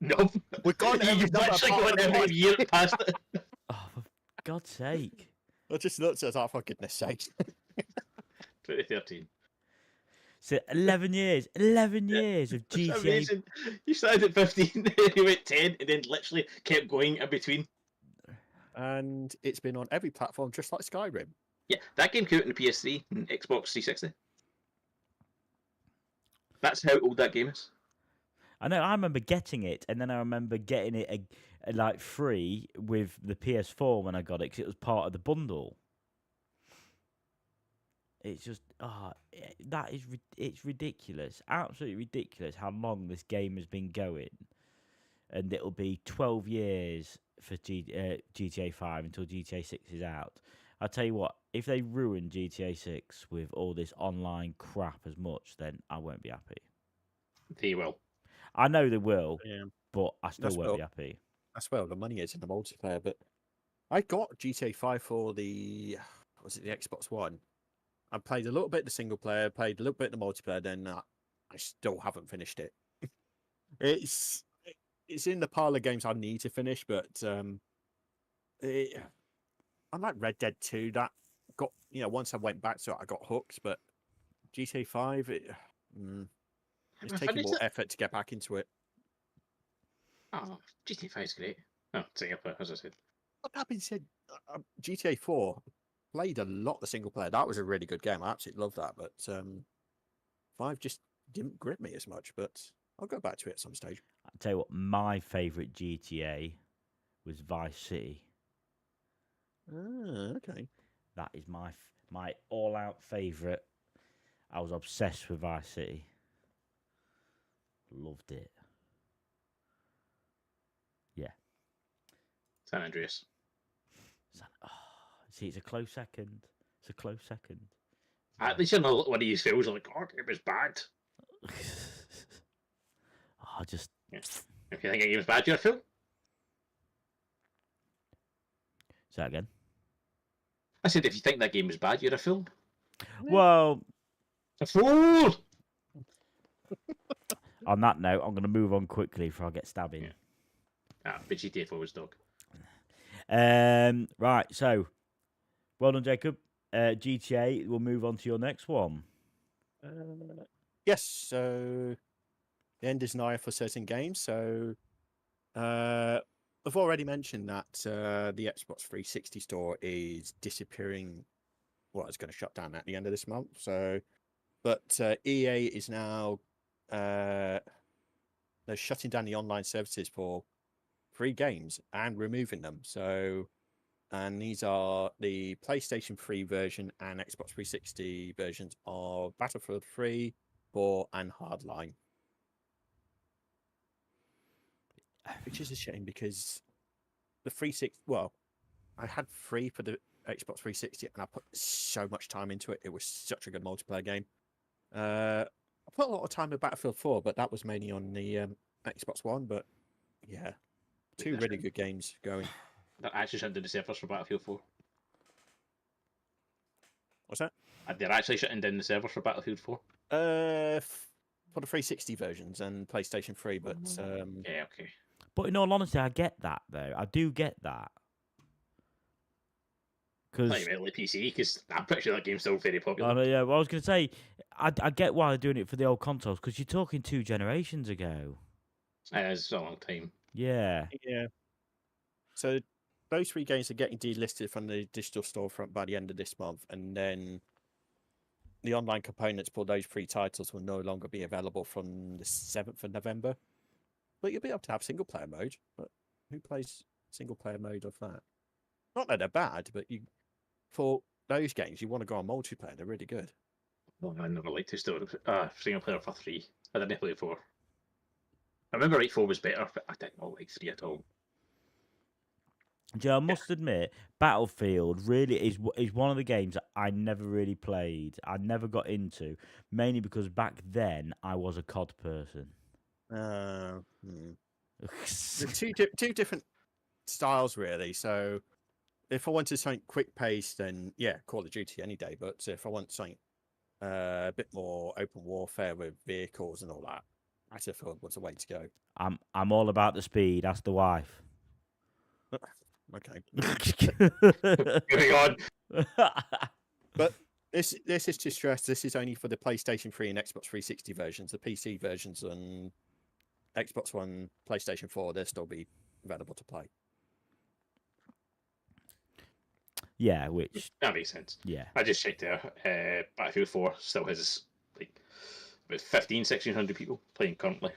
[SPEAKER 2] Nope.
[SPEAKER 3] We've gone
[SPEAKER 2] You've actually gone every year past it.
[SPEAKER 1] Oh, for God's sake.
[SPEAKER 3] I just looked at that, for goodness sake.
[SPEAKER 2] 2013.
[SPEAKER 1] So 11 years. 11
[SPEAKER 2] Yeah.
[SPEAKER 1] years of
[SPEAKER 2] That's
[SPEAKER 1] GTA.
[SPEAKER 2] amazing. You started at 15, you went 10, and then literally kept going in between.
[SPEAKER 3] And it's been on every platform, just like Skyrim.
[SPEAKER 2] Yeah, that game came out on the PS3 and Xbox 360. That's how old that game is.
[SPEAKER 1] I know. I remember getting it, and then I remember getting it like free with the PS4 when I got it because it was part of the bundle. It's just it's ridiculous, absolutely ridiculous how long this game has been going, and it'll be 12 years for GTA 5 until GTA 6 is out. I'll tell you what, if they ruin GTA 6 with all this online crap as much, then I won't be happy.
[SPEAKER 2] They will.
[SPEAKER 1] I know they will,
[SPEAKER 3] Yeah,
[SPEAKER 1] but I still
[SPEAKER 3] That's
[SPEAKER 1] won't
[SPEAKER 3] well-
[SPEAKER 1] be happy.
[SPEAKER 3] that's where the money is in the multiplayer. But I got GTA 5 for the Xbox One. I played a little bit of the single player, played a little bit of the multiplayer. Then I still haven't finished it. it's it's in the pile of games I need to finish, but unlike Red Dead 2, that got once I went back to it, I got hooked. But GTA 5, it's
[SPEAKER 2] I
[SPEAKER 3] taking
[SPEAKER 2] finished
[SPEAKER 3] more
[SPEAKER 2] it.
[SPEAKER 3] effort to get back into it.
[SPEAKER 2] Oh, GTA 5 is great. Oh, single player, as I said.
[SPEAKER 3] But that being said, GTA 4 played a lot the single player. That was a really good game. I absolutely love that. But 5 just didn't grip me as much. But I'll go back to it at some stage.
[SPEAKER 1] I'll tell you what, my favourite GTA was Vice City.
[SPEAKER 3] Okay.
[SPEAKER 1] That is my all-out favourite. I was obsessed with Vice City. Loved it. Yeah.
[SPEAKER 2] San Andreas.
[SPEAKER 1] See, it's a close second. It's a close second.
[SPEAKER 2] At least you know one of these films are like, oh, it was bad.
[SPEAKER 1] Just
[SPEAKER 2] If you think a game is bad, you're a fool.
[SPEAKER 1] say that again.
[SPEAKER 2] I said, if you think that game is bad, you're a fool.
[SPEAKER 1] Well,
[SPEAKER 2] A fool!
[SPEAKER 1] on that note, I'm going to move on quickly before I get stabbing.
[SPEAKER 2] Yeah. But GTA 4 was dog.
[SPEAKER 1] Right, so well done, Jacob. GTA. We'll move on to your next one.
[SPEAKER 3] Yes. So the end is nigh for certain games. So I've already mentioned that the Xbox 360 store is disappearing. Well, it's going to shut down at the end of this month. So, but EA is now they're shutting down the online services for 3 games and removing them. So, and these are the PlayStation 3 version and Xbox 360 versions of Battlefield 3, 4, and Hardline. Which is a shame because the 360, well, I had 3 for the Xbox 360 and I put so much time into it. It was such a good multiplayer game. I put a lot of time in Battlefield 4, but that was mainly on the Xbox One. But yeah, 2 really good games going.
[SPEAKER 2] They're actually shutting down the servers for Battlefield 4.
[SPEAKER 3] What's that?
[SPEAKER 2] They're actually shutting down the servers for Battlefield 4.
[SPEAKER 3] For the 360 versions and PlayStation 3, but
[SPEAKER 2] Yeah, okay.
[SPEAKER 1] But in all honesty, I get that though. I do get that.
[SPEAKER 2] Not
[SPEAKER 1] Because
[SPEAKER 2] even really PC, because I'm pretty sure that game's still very popular.
[SPEAKER 1] yeah, well, I was going to say, I get why they're doing it for the old consoles because you're talking 2 generations ago.
[SPEAKER 2] It's a long time.
[SPEAKER 1] Yeah.
[SPEAKER 3] yeah. So those 3 games are getting delisted from the digital storefront by the end of this month, and then the online components for those 3 titles will no longer be available from the 7th of November. But you'll be able to have single player mode. But who plays single player mode of that? Not that they're bad, but for those games you want to go on multiplayer. They're really good.
[SPEAKER 2] Well, I never liked to still single player for 3. I didn't play 4. I remember 4 was better, but I didn't like 3 at all.
[SPEAKER 1] Joe, I must admit, Battlefield really is one of the games that I never really played. I never got into, mainly because back then I was a COD person.
[SPEAKER 3] They're two different styles, really. So if I wanted something quick paced, then yeah, Call of Duty any day. But if I want something a bit more open warfare with vehicles and all that, Battlefield was the way to go.
[SPEAKER 1] I'm all about the speed. Ask the wife.
[SPEAKER 3] Okay.
[SPEAKER 2] Moving on.
[SPEAKER 3] But This is to stress. This is only for the PlayStation 3 and Xbox 360 versions. The PC versions and Xbox One, PlayStation 4, they'll still be available to play.
[SPEAKER 1] Yeah, which
[SPEAKER 2] That makes sense.
[SPEAKER 1] yeah,
[SPEAKER 2] I just checked there. Battlefield 4 still has like about 1,600 people playing currently.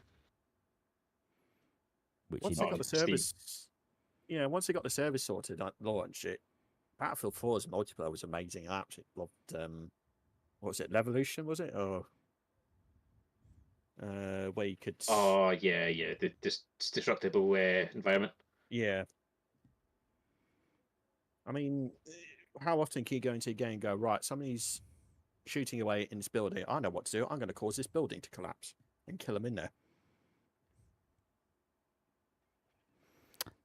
[SPEAKER 1] which
[SPEAKER 3] Once
[SPEAKER 1] is
[SPEAKER 3] they
[SPEAKER 2] not
[SPEAKER 3] got the
[SPEAKER 2] Steam.
[SPEAKER 3] service, once they got the service sorted at launch, Battlefield 4's multiplayer was amazing. I absolutely loved. What was it? Revolution, was it? Or where you could.
[SPEAKER 2] Oh yeah, the destructible environment.
[SPEAKER 3] Yeah. I mean, how often can you go into a game and go, right, somebody's shooting away in this building. I know what to do. I'm going to cause this building to collapse and kill them in there.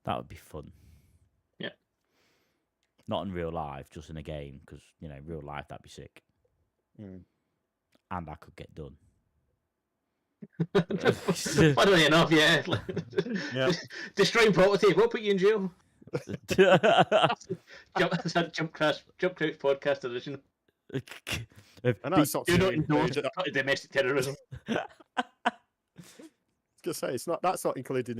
[SPEAKER 1] that would be fun.
[SPEAKER 2] Yeah.
[SPEAKER 1] Not in real life, just in a game, because real life that'd be sick,
[SPEAKER 3] Mm.
[SPEAKER 1] and I could get done.
[SPEAKER 2] Funnily enough, yeah.
[SPEAKER 3] Yeah.
[SPEAKER 2] Destroying property. What put you in jail? JumpCrouch podcast edition.
[SPEAKER 3] I know it's not
[SPEAKER 2] Do
[SPEAKER 3] to
[SPEAKER 2] not
[SPEAKER 3] include.
[SPEAKER 2] endorse domestic terrorism.
[SPEAKER 3] I was gonna say that's not including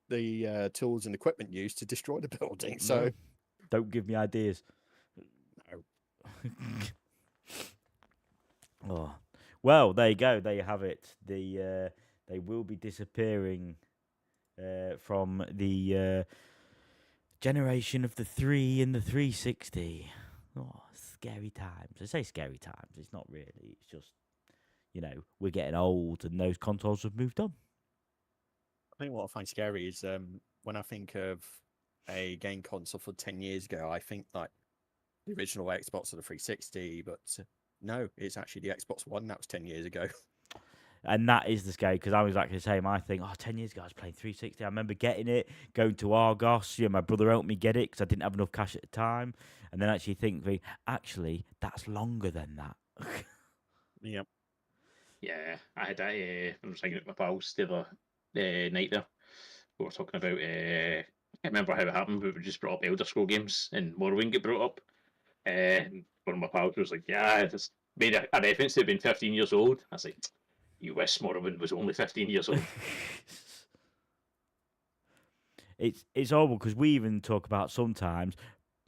[SPEAKER 3] the tools and equipment used to destroy the building. So
[SPEAKER 1] No. Don't give me ideas.
[SPEAKER 3] No.
[SPEAKER 1] Oh, well, there you go. There you have it. They will be disappearing from the generation of the 3 and the 360. Oh, scary times. I say scary times. It's not really. It's just, we're getting old and those consoles have moved on.
[SPEAKER 3] I think what I find scary is when I think of a game console for 10 years ago, I think like the original Xbox or the 360, but no, it's actually the Xbox One. That was 10 years ago.
[SPEAKER 1] And that is the scary, because I was exactly the same. I think, 10 years ago I was playing 360. I remember getting it, going to Argos. My brother helped me get it because I didn't have enough cash at the time. And then actually think, actually, that's longer than that.
[SPEAKER 3] Yep.
[SPEAKER 2] Yeah, I had that. I was hanging out with my pals the other night there. We were talking about. I can't remember how it happened, but we just brought up Elder Scroll games, and Morrowind get brought up. And one of my pals was like, "Yeah, I just made a reference to it being 15 years old." I was like, "You wish Morrowind was only 15 years old."
[SPEAKER 1] It's horrible because we even talk about sometimes.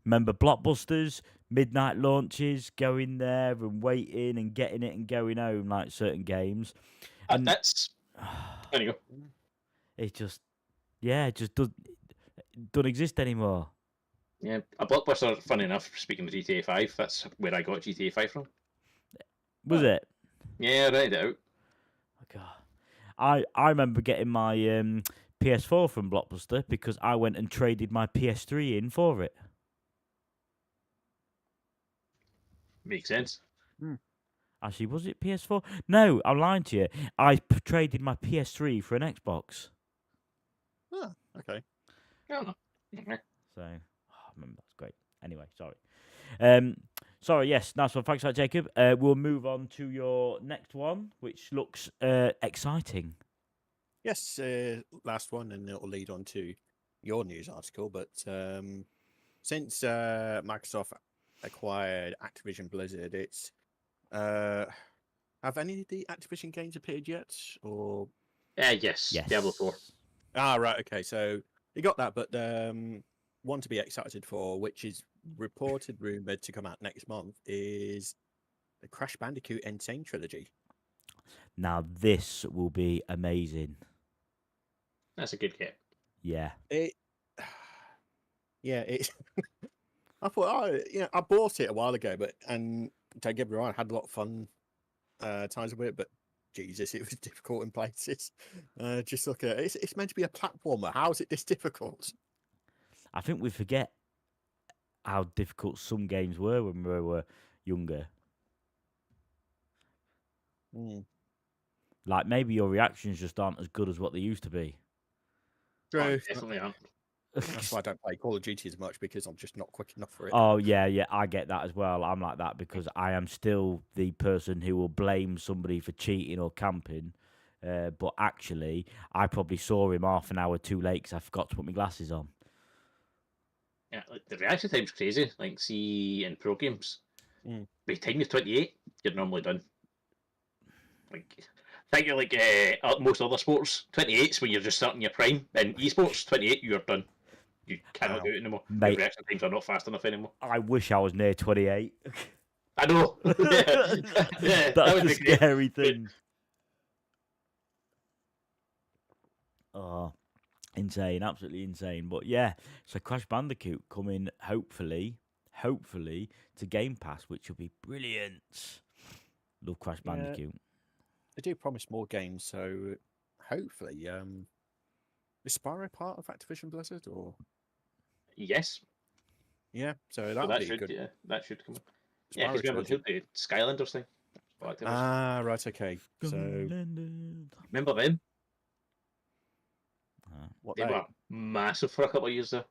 [SPEAKER 1] Remember blockbusters, midnight launches, going there and waiting and getting it and going home like certain games. And
[SPEAKER 2] That's there you go.
[SPEAKER 1] it just don't exist anymore.
[SPEAKER 2] Yeah, a blockbuster. Funny enough, speaking of GTA 5, that's where I got GTA 5 from.
[SPEAKER 1] Was it?
[SPEAKER 2] Yeah, I read it out.
[SPEAKER 1] Oh, God. I remember getting my PS4 from Blockbuster because I went and traded my PS3 in for it.
[SPEAKER 2] Makes sense.
[SPEAKER 1] Actually, was it PS4? No, I'm lying to you. I traded my PS3 for an Xbox.
[SPEAKER 3] Oh, okay.
[SPEAKER 2] Yeah.
[SPEAKER 1] So, I remember that's great. Anyway, sorry. Sorry, yes, nice one. Thanks for that, Jacob. We'll move on to your next one, which looks exciting.
[SPEAKER 3] Yes, last one, and it'll lead on to your news article. But since Microsoft acquired Activision Blizzard, it's have any of the Activision games appeared yet? Or
[SPEAKER 2] Yes. Diablo 4.
[SPEAKER 3] right, okay. So you got that, but one to be excited for, which is rumored to come out next month, is the Crash Bandicoot Insane trilogy.
[SPEAKER 1] Now, this will be amazing.
[SPEAKER 2] That's a good get.
[SPEAKER 1] Yeah.
[SPEAKER 3] It's. I thought, I bought it a while ago, and don't get me wrong, I had a lot of fun times with it, but Jesus, it was difficult in places. Just look at it. It's meant to be a platformer. How is it this difficult?
[SPEAKER 1] I think we forget how difficult some games were when we were younger. Like, maybe your reactions just aren't as good as what they used to be.
[SPEAKER 3] True.
[SPEAKER 2] Definitely aren't.
[SPEAKER 3] That's why I don't play Call of Duty as much, because I'm just not quick enough for it.
[SPEAKER 1] Oh, yeah, I get that as well. I'm like that because I am still the person who will blame somebody for cheating or camping. But actually, I probably saw him half an hour too late because I forgot to put my glasses on.
[SPEAKER 2] Yeah, like the reaction time's crazy. Like, see, in pro games,
[SPEAKER 3] Mm.
[SPEAKER 2] By the time you're 28, you're normally done. Like, think you're like most other sports. 28's when you're just starting your prime. In esports, 28, you're done. You cannot
[SPEAKER 3] Wow.
[SPEAKER 2] do it anymore. Your
[SPEAKER 1] Mate,
[SPEAKER 2] reaction times are not fast enough anymore.
[SPEAKER 1] I wish I was near 28.
[SPEAKER 2] I know. Yeah, that
[SPEAKER 1] That's
[SPEAKER 2] would
[SPEAKER 1] the
[SPEAKER 2] be great.
[SPEAKER 1] scary
[SPEAKER 2] But
[SPEAKER 1] thing. Oh, insane, absolutely insane. But yeah, so Crash Bandicoot coming hopefully to Game Pass, which will be brilliant. Love Crash
[SPEAKER 3] Yeah,
[SPEAKER 1] Bandicoot.
[SPEAKER 3] they do promise more games, so hopefully, is Spyro part of Activision Blizzard or
[SPEAKER 2] yes,
[SPEAKER 3] yeah? So
[SPEAKER 2] so
[SPEAKER 3] that'll
[SPEAKER 2] that
[SPEAKER 3] be
[SPEAKER 2] should
[SPEAKER 3] good.
[SPEAKER 2] that should come. Yeah,
[SPEAKER 3] Spyro
[SPEAKER 2] because remember
[SPEAKER 3] trilogy.
[SPEAKER 2] the Skylanders thing. For Activision.
[SPEAKER 3] Ah, right, okay. So
[SPEAKER 2] Remember them?
[SPEAKER 3] what
[SPEAKER 2] They
[SPEAKER 3] they?
[SPEAKER 2] were massive for a couple of years there.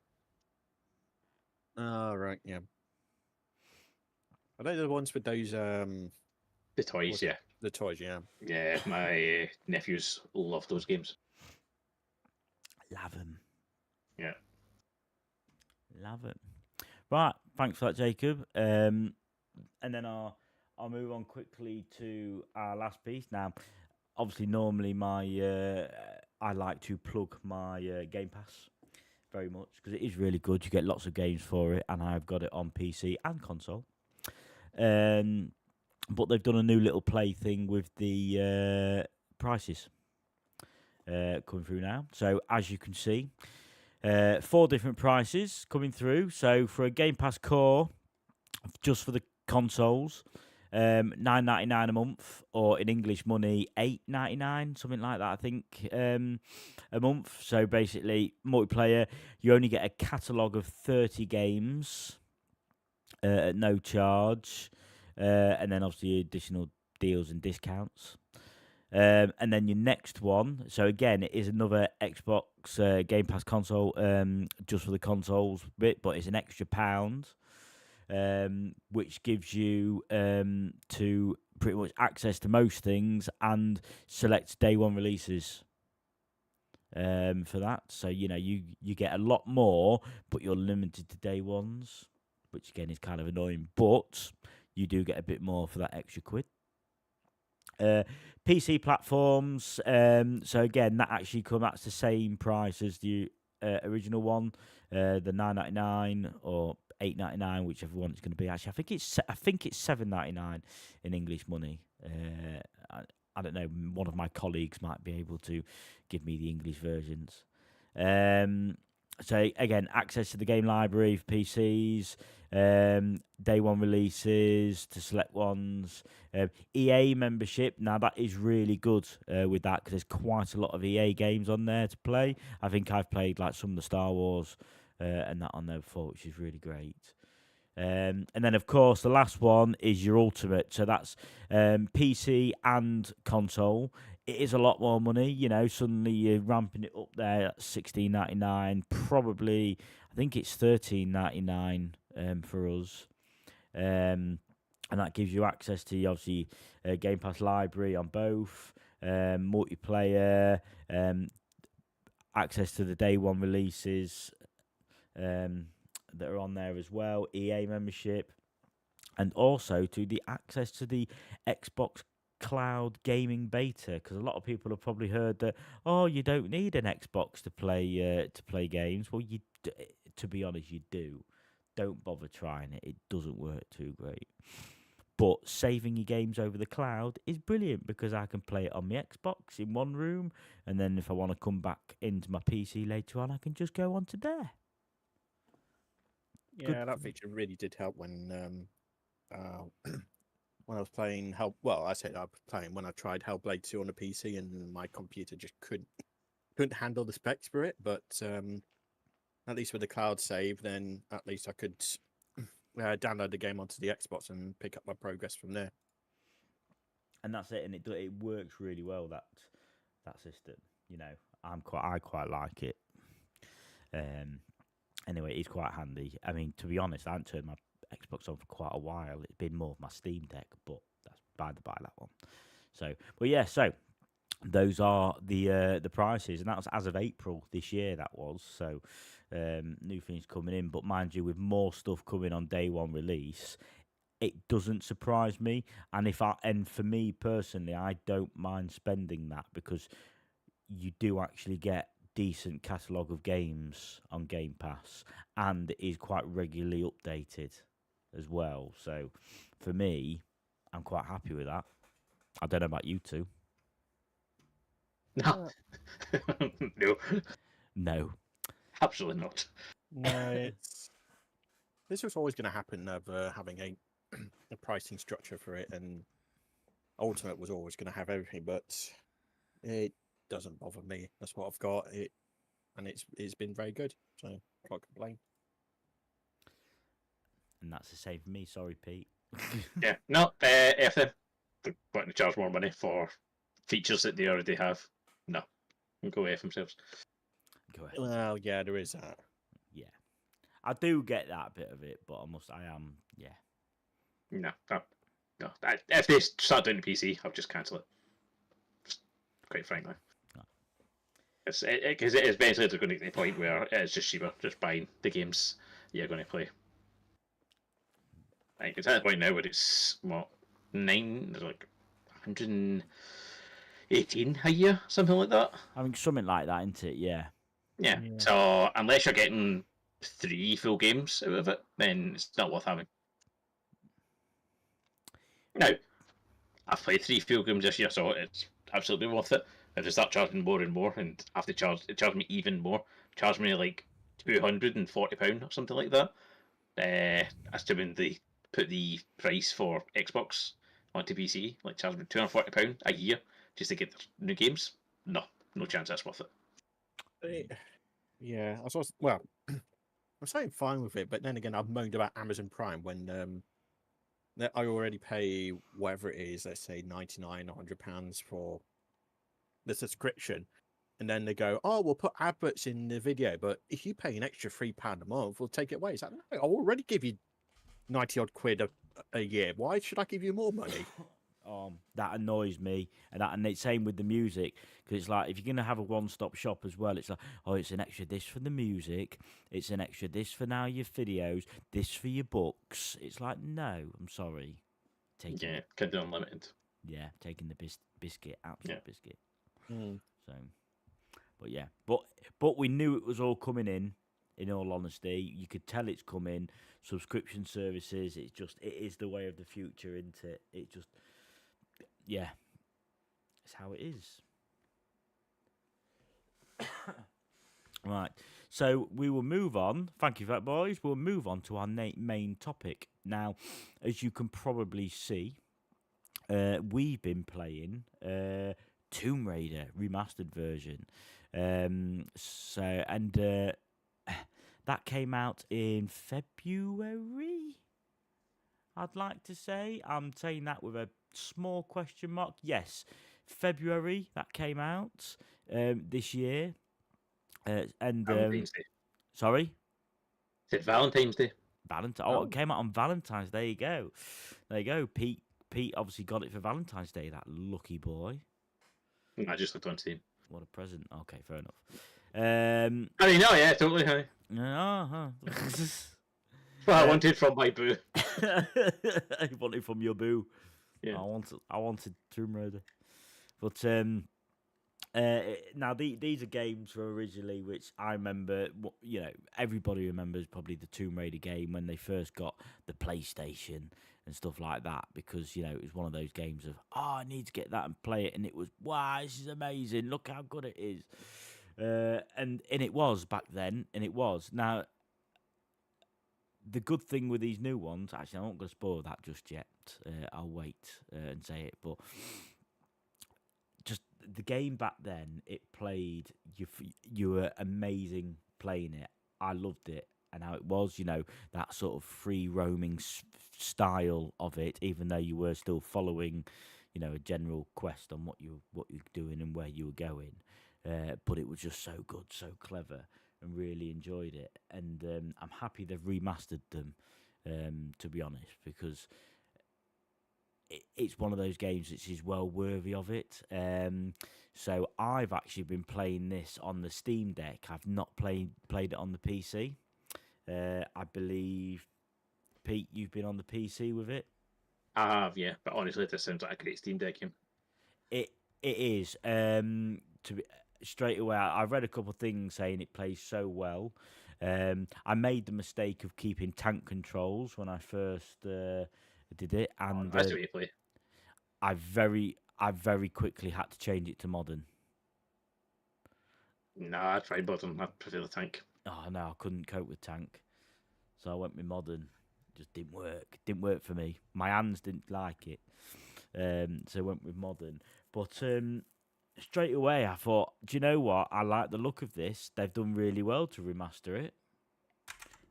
[SPEAKER 3] Ah, right, yeah. Are they the ones with those
[SPEAKER 2] The toys,
[SPEAKER 3] what's
[SPEAKER 2] yeah.
[SPEAKER 3] the toys? Yeah.
[SPEAKER 2] Yeah, my nephews love those games.
[SPEAKER 1] Love 'em.
[SPEAKER 2] Yeah.
[SPEAKER 1] Love it. Right, thanks for that, Jacob. And then I'll move on quickly to our last piece. Now, obviously, normally I like to plug my Game Pass very much because it is really good. You get lots of games for it, and I've got it on PC and console. But they've done a new little play thing with the prices coming through now. So as you can see, 4 different prices coming through. So for a Game Pass Core, just for the consoles, $9.99 a month, or in English money, $8.99, something like that. I think a month. So basically, multiplayer, you only get a catalogue of 30 games at no charge, and then obviously additional deals and discounts. And then your next one, so again, it is another Xbox Game Pass console, just for the consoles bit, but it's an extra £1, which gives you to pretty much access to most things and select day one releases for that. So you get a lot more, but you're limited to day ones, which again is kind of annoying, but you do get a bit more for that extra quid. PC platforms, so again, that's the same price as the original one, the $9.99 or $8.99, whichever one it's going to be. Actually, I think it's $7.99 in English money. I don't know. One of my colleagues might be able to give me the English versions. So again, access to the game library for PCs, day one releases to select ones, EA membership. Now that is really good with that, because there's quite a lot of EA games on there to play. I think I've played like some of the Star Wars and that on there before, which is really great. And then, of course, the last one is your Ultimate. So that's PC and console. It is a lot more money, suddenly you're ramping it up there at $16.99, probably, I think it's $13.99 for us. And that gives you access to, obviously, Game Pass library on both, multiplayer, access to the day one releases that are on there as well, EA membership, and also to the access to the Xbox Cloud gaming beta, because a lot of people have probably heard that, you don't need an Xbox to play games. Well, to be honest, you do. Don't bother trying it. It doesn't work too great. But saving your games over the cloud is brilliant, because I can play it on my Xbox in one room, and then if I want to come back into my PC later on, I can just go onto there.
[SPEAKER 3] Yeah, that feature really did help when when I was playing I say that I was playing when I tried Hellblade 2 on a PC, and my computer just couldn't handle the specs for it. But at least with the cloud save, then at least I could download the game onto the Xbox and pick up my progress from there.
[SPEAKER 1] And that's it, and it works really well, that system. I quite like it. Anyway, it's quite handy. I mean, to be honest, I haven't turned my Xbox on for quite a while. It's been more of my Steam Deck, but that's by the by, that one. So, but yeah, so those are the prices, and that was as of April this year. That was so new things coming in, but mind you, with more stuff coming on day one release, it doesn't surprise me. And for me personally, I don't mind spending that because you do actually get decent catalogue of games on Game Pass, and it is quite regularly updated as well. So for me, I'm quite happy with that. I don't know about you two.
[SPEAKER 2] No, no,
[SPEAKER 1] No.
[SPEAKER 2] absolutely not.
[SPEAKER 3] No, this was always going to happen of having a pricing structure for it, and Ultimate was always going to have everything, but it doesn't bother me. That's what I've got. And it's been very good, so I can't complain.
[SPEAKER 1] And that's the same for me. Sorry, Pete.
[SPEAKER 2] Yeah, no, if they're going to charge more money for features that they already have, no, go away from themselves.
[SPEAKER 1] Go ahead.
[SPEAKER 3] Well, yeah, there is that.
[SPEAKER 1] Yeah. I do get that bit of it, but yeah.
[SPEAKER 2] No, no, no. If they start doing the PC, I'll just cancel it. Quite frankly.
[SPEAKER 1] No.
[SPEAKER 2] Because it is basically going to get to the point where it's just cheaper, just buying the games you're going to play. Like, it's at the point now where it's, what, there's like 118 a year, something like that.
[SPEAKER 1] I mean, something like that, isn't it? Yeah.
[SPEAKER 2] Yeah.
[SPEAKER 3] Yeah.
[SPEAKER 2] So, unless you're getting 3 full games out of it, then it's not worth having. Now, I've played 3 full games this year, so it's absolutely worth it. If they start charging more and more, and have to charge me even more, charge me like £240 or something like that. Assuming they put the price for Xbox onto PC, like charge me £240 a year just to get new games. No chance that's worth it.
[SPEAKER 3] Yeah, I was well. I'm saying fine with it, but then again, I've moaned about Amazon Prime when that I already pay whatever it is, let's say £99 or £100 for the subscription, and then they go, "Oh, we'll put adverts in the video, but if you pay an extra £3 a month, we'll take it away." It's like, no, I'll already give you 90 odd quid a year. Why should I give you more money?
[SPEAKER 1] That annoys me, and it's same with the music, because it's like if you're gonna have a one-stop shop as well, it's like, oh, it's an extra this for the music, it's an extra this for now your videos, this for your books. It's like, no, I'm sorry,
[SPEAKER 2] Yeah, can do unlimited.
[SPEAKER 1] Taking the biscuit, absolute biscuit.
[SPEAKER 3] Mm.
[SPEAKER 1] So, but yeah, but we knew it was all coming in. In all honesty, you could tell it's coming. Subscription services, it is the way of the future, isn't it? It just, yeah, it's how it is. Right, so we will move on. Thank you for that, boys. We'll move on to our main topic now. As you can probably see, we've been playing Tomb Raider Remastered version. That came out in February, I'd like to say. I'm saying that with a small question mark. Yes, February that came out this year.
[SPEAKER 2] Valentine's Day.
[SPEAKER 1] Sorry?
[SPEAKER 2] Is it Valentine's Day?
[SPEAKER 1] It came out on Valentine's. There you go. There you go. Pete obviously got it for Valentine's Day, that lucky boy.
[SPEAKER 2] I just looked on Steam.
[SPEAKER 1] What a present. Okay, fair enough.
[SPEAKER 2] I mean, no, yeah, totally. Honey.
[SPEAKER 1] That's
[SPEAKER 2] What I wanted from my boo.
[SPEAKER 1] I wanted from your boo.
[SPEAKER 2] Yeah.
[SPEAKER 1] I wanted Tomb Raider. But now these are games from originally, which I remember. Everybody remembers probably the Tomb Raider game when they first got the PlayStation and stuff like that, because it was one of those games of, I need to get that and play it, and it was, wow, this is amazing. Look how good it is. And it was back then, and it was. Now, the good thing with these new ones, actually, I'm not going to spoil that just yet. I'll wait and say it, but just the game back then, it played. You were amazing playing it. I loved it, and how it was, that sort of free roaming style of it, even though you were still following, a general quest on what you're doing and where you were going. But it was just so good, so clever, and really enjoyed it. And I'm happy they've remastered them, to be honest, because it's one of those games that is well worthy of it. So I've actually been playing this on the Steam Deck. I've not played it on the PC. I believe Pete, you've been on the PC with it.
[SPEAKER 2] I have, yeah. But honestly, this sounds like a great Steam Deck game.
[SPEAKER 1] It is. To be straight away, I read a couple of things saying it plays so well. I made the mistake of keeping tank controls when I first did it, and
[SPEAKER 2] That's the way you play.
[SPEAKER 1] I very quickly had to change it to modern.
[SPEAKER 2] Nah, I tried bottom. I prefer the tank.
[SPEAKER 1] Oh no, I couldn't cope with tank, so I went with modern. Just didn't work. Didn't work for me. My hands didn't like it, so I went with modern. But straight away, I thought, do you know what? I like the look of this. They've done really well to remaster it.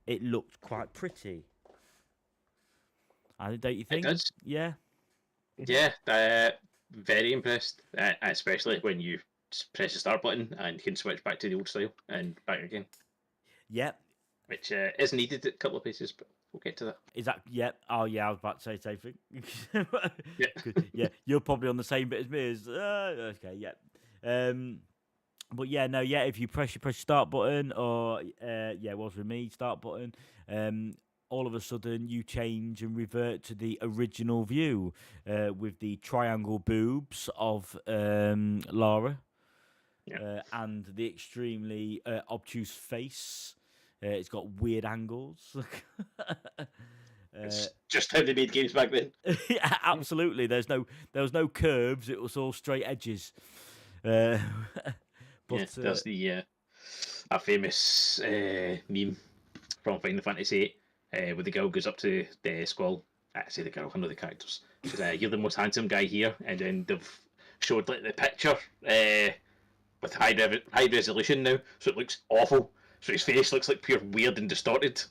[SPEAKER 1] It looked quite pretty. Don't you think?
[SPEAKER 2] It does.
[SPEAKER 1] Yeah.
[SPEAKER 2] Yeah, very impressed. Especially when you just press the start button and you can switch back to the old style and back again.
[SPEAKER 1] Yep.
[SPEAKER 2] Which is needed at a couple of places, but we'll get to that.
[SPEAKER 1] Is that? Yep. Oh yeah, I was about to say the same thing.
[SPEAKER 2] Yeah.
[SPEAKER 1] Yeah, you're probably on the same bit as me. Okay. Yep. But yeah, no, yeah. If you press start button, or yeah, it was with me start button. All of a sudden you change and revert to the original view with the triangle boobs of Lara,
[SPEAKER 2] Yeah.
[SPEAKER 1] and the extremely obtuse face. It's got weird angles.
[SPEAKER 2] It's just how they made games back then.
[SPEAKER 1] Yeah, absolutely. There was no curves. It was all straight edges. But
[SPEAKER 2] Yeah, there's the a famous meme from Final Fantasy VIII where the girl goes up to the Squall. I say the girl, one of the characters. She says, "You're the most handsome guy here," and then they've showed like the picture with high resolution now, so it looks awful. So his face looks like pure weird and distorted.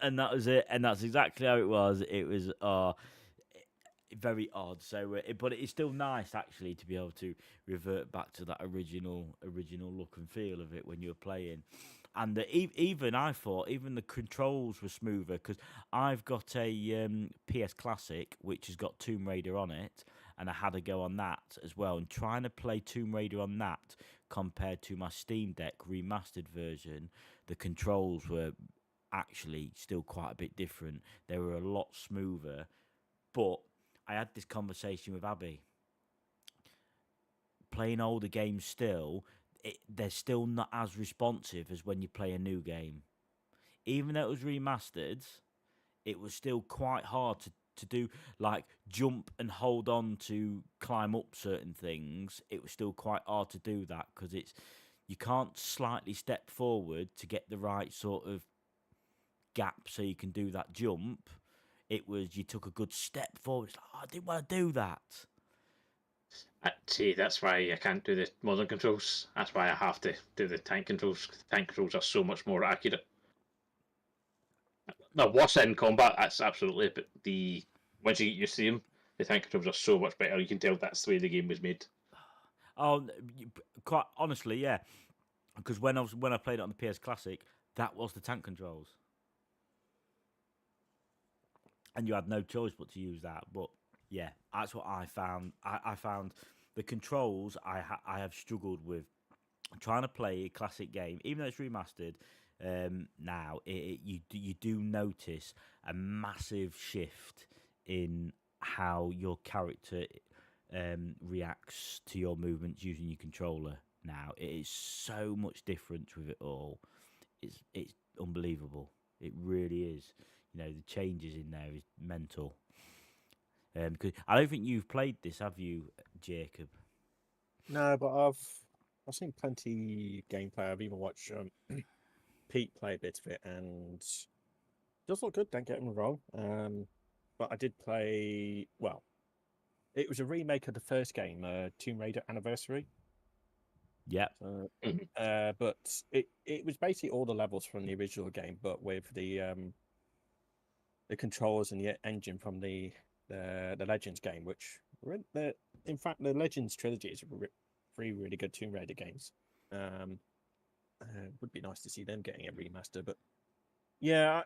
[SPEAKER 1] and that was it. And that's exactly how it was. It was very odd. So, but it's still nice actually to be able to revert back to that original look and feel of it when you were playing. And even I thought even the controls were smoother because I've got a PS Classic which has got Tomb Raider on it, and I had a go on that as well. And trying to play Tomb Raider on that compared to my Steam Deck remastered version, the controls were actually still quite a bit different. They were a lot smoother, but I had this conversation with Abby. Playing older games still, they're still not as responsive as when you play a new game. Even though it was remastered, it was still quite hard to do, like jump and hold on to climb up certain things. It was still quite hard to do that because you can't slightly step forward to get the right sort of gap so you can do that jump. It was you took a good step forward. It's like, oh, I didn't want to do that.
[SPEAKER 2] See, that's why I can't do the modern controls. That's why I have to do the tank controls. The tank controls are so much more accurate. Now, worse in combat, that's absolutely. But once you get used to them, the tank controls are so much better. You can tell that's the way the game was made.
[SPEAKER 1] Oh, quite honestly, yeah. Because when I played it on the PS Classic, that was the tank controls, and you had no choice but to use that. But yeah, that's what I found. I found the controls I have struggled with trying to play a classic game, even though it's remastered. Now you do notice a massive shift in how your character reacts to your movements using your controller. Now it is so much different with it all. It's unbelievable. It really is. You know, the changes in there is mental. Cause I don't think you've played this, have you, Jacob?
[SPEAKER 3] No, but I've seen plenty gameplay. I've even watched Pete play a bit of it, and it does look good. Don't get me wrong. But I did play. Well, it was a remake of the first game, Tomb Raider Anniversary.
[SPEAKER 1] Yeah.
[SPEAKER 3] But it was basically all the levels from the original game, but with the controls and the engine from the Legends game, which in fact the Legends trilogy is three really good Tomb Raider games. Would be nice to see them getting a remaster, but yeah,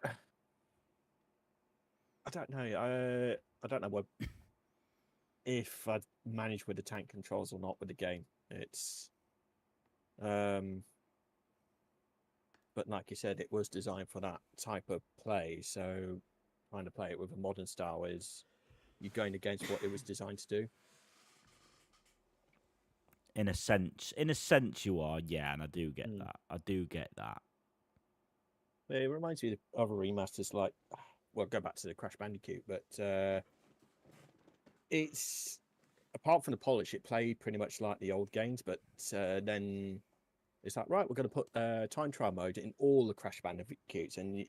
[SPEAKER 3] I don't know. I don't know if I'd manage with the tank controls or not with the game. It's but but like you said, it was designed for that type of play. So trying to play it with a modern style is you're going against what it was designed to do.
[SPEAKER 1] In a sense, you are, yeah, and I do get
[SPEAKER 3] Mm.
[SPEAKER 1] that. I do get that.
[SPEAKER 3] It reminds me of other remasters, like, well, go back to the Crash Bandicoot, but it's apart from the polish, it played pretty much like the old games, but then it's like, right, we're going to put time trial mode in all the Crash Bandicoots, and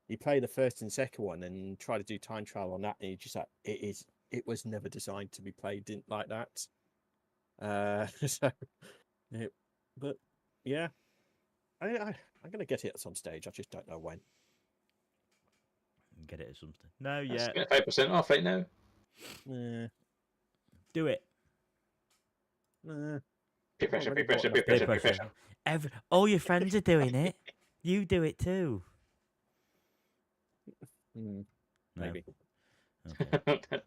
[SPEAKER 3] you play the first and second one and try to do time trial on that, and you just like, it was never designed to be played like that. So, but yeah, I'm going to get it at some stage. I just don't know when.
[SPEAKER 1] Get it or something. No,
[SPEAKER 2] Let's
[SPEAKER 1] yeah.
[SPEAKER 2] get 5% off right now.
[SPEAKER 1] Do it.
[SPEAKER 2] Peer pressure,
[SPEAKER 3] already
[SPEAKER 2] peer pressure,
[SPEAKER 3] bought
[SPEAKER 2] peer
[SPEAKER 1] Peer
[SPEAKER 2] pressure, peer
[SPEAKER 1] pressure.
[SPEAKER 2] pressure.
[SPEAKER 1] All your friends are doing it. You do it too. No?
[SPEAKER 3] Maybe.
[SPEAKER 1] Okay.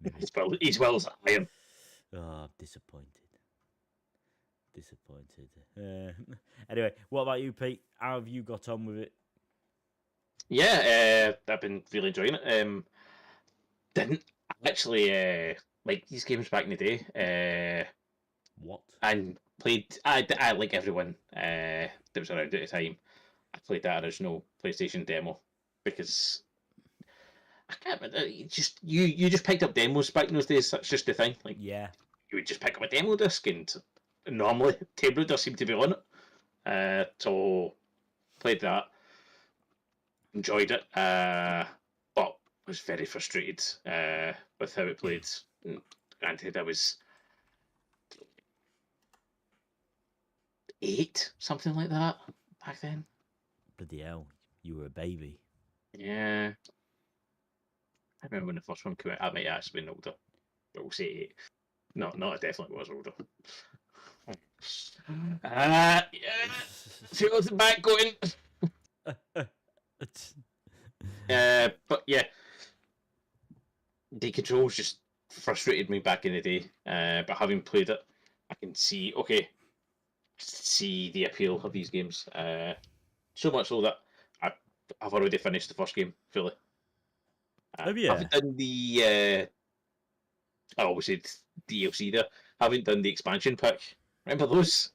[SPEAKER 1] Maybe.
[SPEAKER 2] He's well as I am.
[SPEAKER 1] Oh, disappointed. Anyway, what about you, Pete? How have you got on with it?
[SPEAKER 2] Yeah, I've been really enjoying it. Didn't actually like these games back in the day.
[SPEAKER 1] What?
[SPEAKER 2] And played. I like everyone that was around at the time. I played that original PlayStation demo because I can't remember. You just picked up demos back in those days. That's just the thing. Like
[SPEAKER 1] Yeah.
[SPEAKER 2] you would just pick up a demo disc, and normally Tomb Raider seemed to be on it. So played that, enjoyed it, but was very frustrated with how it played. Granted, I was 8, something like that back then.
[SPEAKER 1] Bloody hell. You were a baby.
[SPEAKER 2] Yeah. I remember when the first one came out. I might have actually been older. But we'll say 8. No, I definitely was older. Yeah. Feels the back going. But yeah. The controls just frustrated me back in the day. But having played it, I can see the appeal of these games. So much so that I've already finished the first game fully.
[SPEAKER 1] Have you?
[SPEAKER 2] Haven't done the I always said DLC there. Haven't done the expansion pack. Remember those?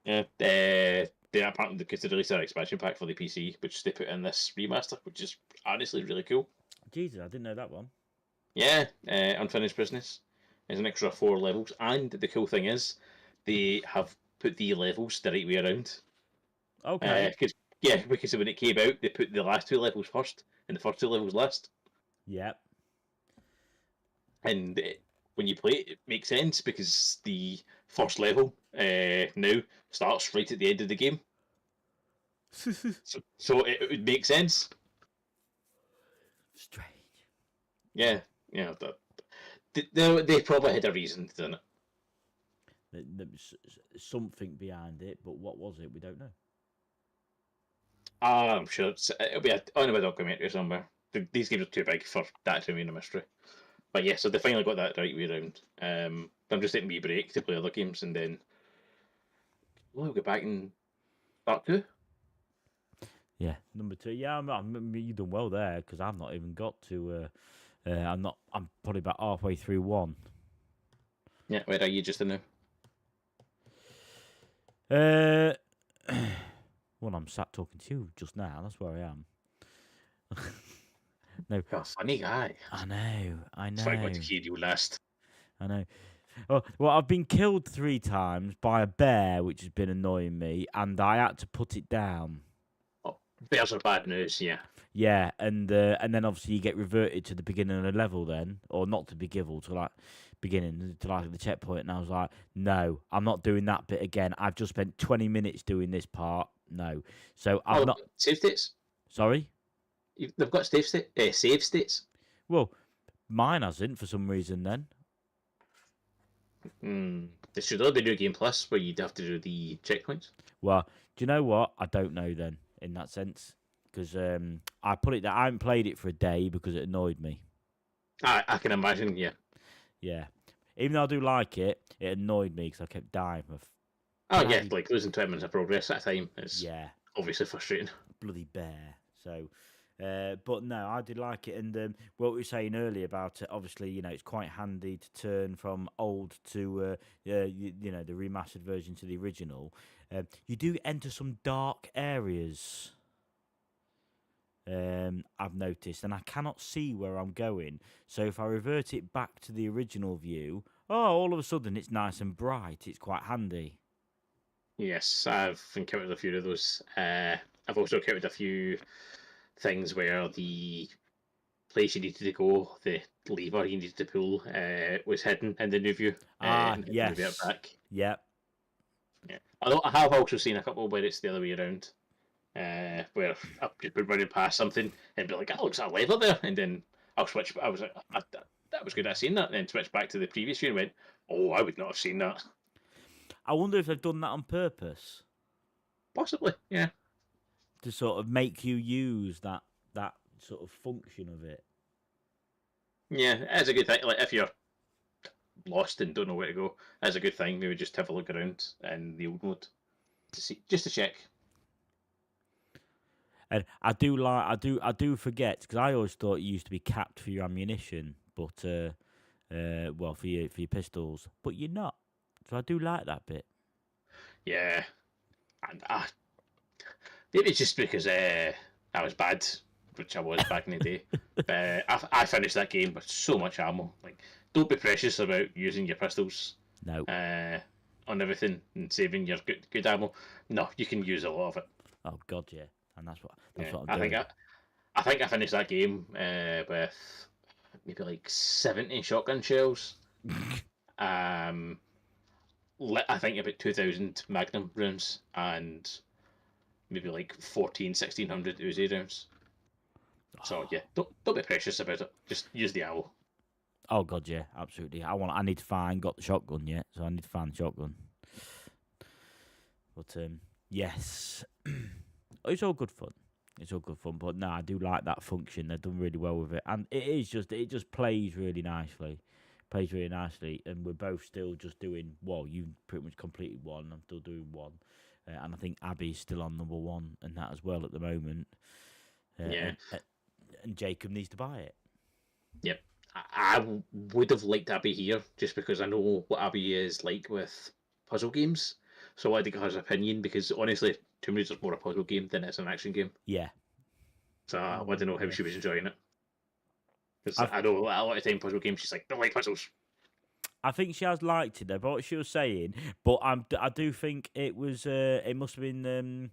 [SPEAKER 2] Yeah. They apparently could release an expansion pack for the PC, which they put in this remaster, which is honestly really cool.
[SPEAKER 1] Jesus, I didn't know that one.
[SPEAKER 2] Yeah, Unfinished Business. There's an extra 4 levels, and the cool thing is, they have put the levels the right way around.
[SPEAKER 1] Okay.
[SPEAKER 2] Because when it came out, they put the last 2 levels first, and the first 2 levels last.
[SPEAKER 1] Yep.
[SPEAKER 2] And when you play it, it makes sense because the first level now starts right at the end of the game. So it would make sense.
[SPEAKER 1] Strange.
[SPEAKER 2] Yeah, they probably had a reason, didn't it?
[SPEAKER 1] There was something behind it, but what was it? We don't know.
[SPEAKER 2] I'm sure it'll be on a documentary somewhere. These games are too big for that to remain a mystery. But yeah, so they finally got that right way around. I'm just taking a wee break to play other games, and then we'll go back and start 2.
[SPEAKER 1] Yeah, number 2. Yeah, you done well there because I've not even got to. I'm probably about halfway through 1.
[SPEAKER 2] Yeah, where are you just in now?
[SPEAKER 1] Well, I'm sat talking to you just now. That's where I am. No,
[SPEAKER 2] You're a funny guy.
[SPEAKER 1] I know.
[SPEAKER 2] That's why I got to hear you last.
[SPEAKER 1] I know. Oh, well, I've been killed 3 times by a bear, which has been annoying me, and I had to put it down.
[SPEAKER 2] Oh, bears are bad news, yeah.
[SPEAKER 1] Yeah, and then obviously you get reverted to the beginning of the level then, or not to beginning, to like the checkpoint, and I was like, no, I'm not doing that bit again. I've just spent 20 minutes doing this part. No, so I've not.
[SPEAKER 2] Save states.
[SPEAKER 1] Sorry.
[SPEAKER 2] They've got save states.
[SPEAKER 1] Well, mine hasn't for some reason. Then.
[SPEAKER 2] There should have been New Game Plus where you'd have to do the checkpoints.
[SPEAKER 1] Well, do you know what? I don't know then in that sense because I put it that I haven't played it for a day because it annoyed me.
[SPEAKER 2] I can imagine, yeah.
[SPEAKER 1] Yeah, even though I do like it, it annoyed me because I kept dying for
[SPEAKER 2] Oh
[SPEAKER 1] But
[SPEAKER 2] yeah, like losing 20 minutes of progress at a time is
[SPEAKER 1] yeah,
[SPEAKER 2] obviously frustrating.
[SPEAKER 1] bloody bear. So, but no, I did like it. And what we were saying earlier about it, obviously, it's quite handy to turn from old to, the remastered version to the original. You do enter some dark areas. I've noticed, and I cannot see where I'm going. So if I revert it back to the original view, all of a sudden it's nice and bright. It's quite handy.
[SPEAKER 2] Yes, I've encountered a few of those. I've also encountered a few things where the place you needed to go, the lever you needed to pull, was hidden in the new view, and had to move it
[SPEAKER 1] Yes.
[SPEAKER 2] back.
[SPEAKER 1] Yep.
[SPEAKER 2] Yeah. Although I have also seen a couple where it's the other way around, where I've just been running past something and be like, "Oh, looks like a lever there," and then I'll switch. I was like, "That was good. I seen that," and then switch back to the previous view and went, "Oh, I would not have seen that."
[SPEAKER 1] I wonder if they've done that on purpose
[SPEAKER 2] Possibly, yeah.
[SPEAKER 1] to sort of make you use that sort of function of it.
[SPEAKER 2] Yeah, it's a good thing. Like if you're lost and don't know where to go, that's a good thing. Maybe just have a look around in the old mode to see, just to check.
[SPEAKER 1] And I do forget because I always thought it used to be capped for your ammunition, but well for your pistols, but you're not. So I do like that bit.
[SPEAKER 2] Yeah, and maybe it's just because I was bad, which I was back in the day. I finished that game with so much ammo. Like, don't be precious about using your pistols
[SPEAKER 1] No.
[SPEAKER 2] on everything and saving your good ammo. No, you can use a lot of it.
[SPEAKER 1] Oh God, yeah. And that's
[SPEAKER 2] Yeah,
[SPEAKER 1] what I'm
[SPEAKER 2] I think
[SPEAKER 1] doing.
[SPEAKER 2] I think I finished that game with maybe like 70 shotgun shells. Um, I think about 2,000 Magnum rounds and maybe like 1,600 Uzi rounds. So yeah, don't be precious about it. Just use the owl.
[SPEAKER 1] Oh God, yeah, absolutely. I need to find got the shotgun yet, so I need to find the shotgun. But yes, it's all good fun. It's all good fun. But no, I do like that function. They've done really well with it, and it just plays really nicely. Plays really nicely, and we're both still just doing. Well, you pretty much completed one. I'm still doing one, and I think Abby's still on number one and that as well at the moment.
[SPEAKER 2] Yeah.
[SPEAKER 1] And Jacob needs to buy it.
[SPEAKER 2] Yep. I would have liked Abby here just because I know what Abby is like with puzzle games. So I wanted to get her opinion because honestly, Tomb Raider's more a puzzle game than it's an action game.
[SPEAKER 1] Yeah,
[SPEAKER 2] So I wanted to know how
[SPEAKER 3] Yeah.
[SPEAKER 2] she was enjoying it. Because
[SPEAKER 1] I've
[SPEAKER 2] I know a lot of time puzzle games, she's like, don't like puzzles.
[SPEAKER 1] I think she has liked it though, but what she was saying. But I do think it was. It must have been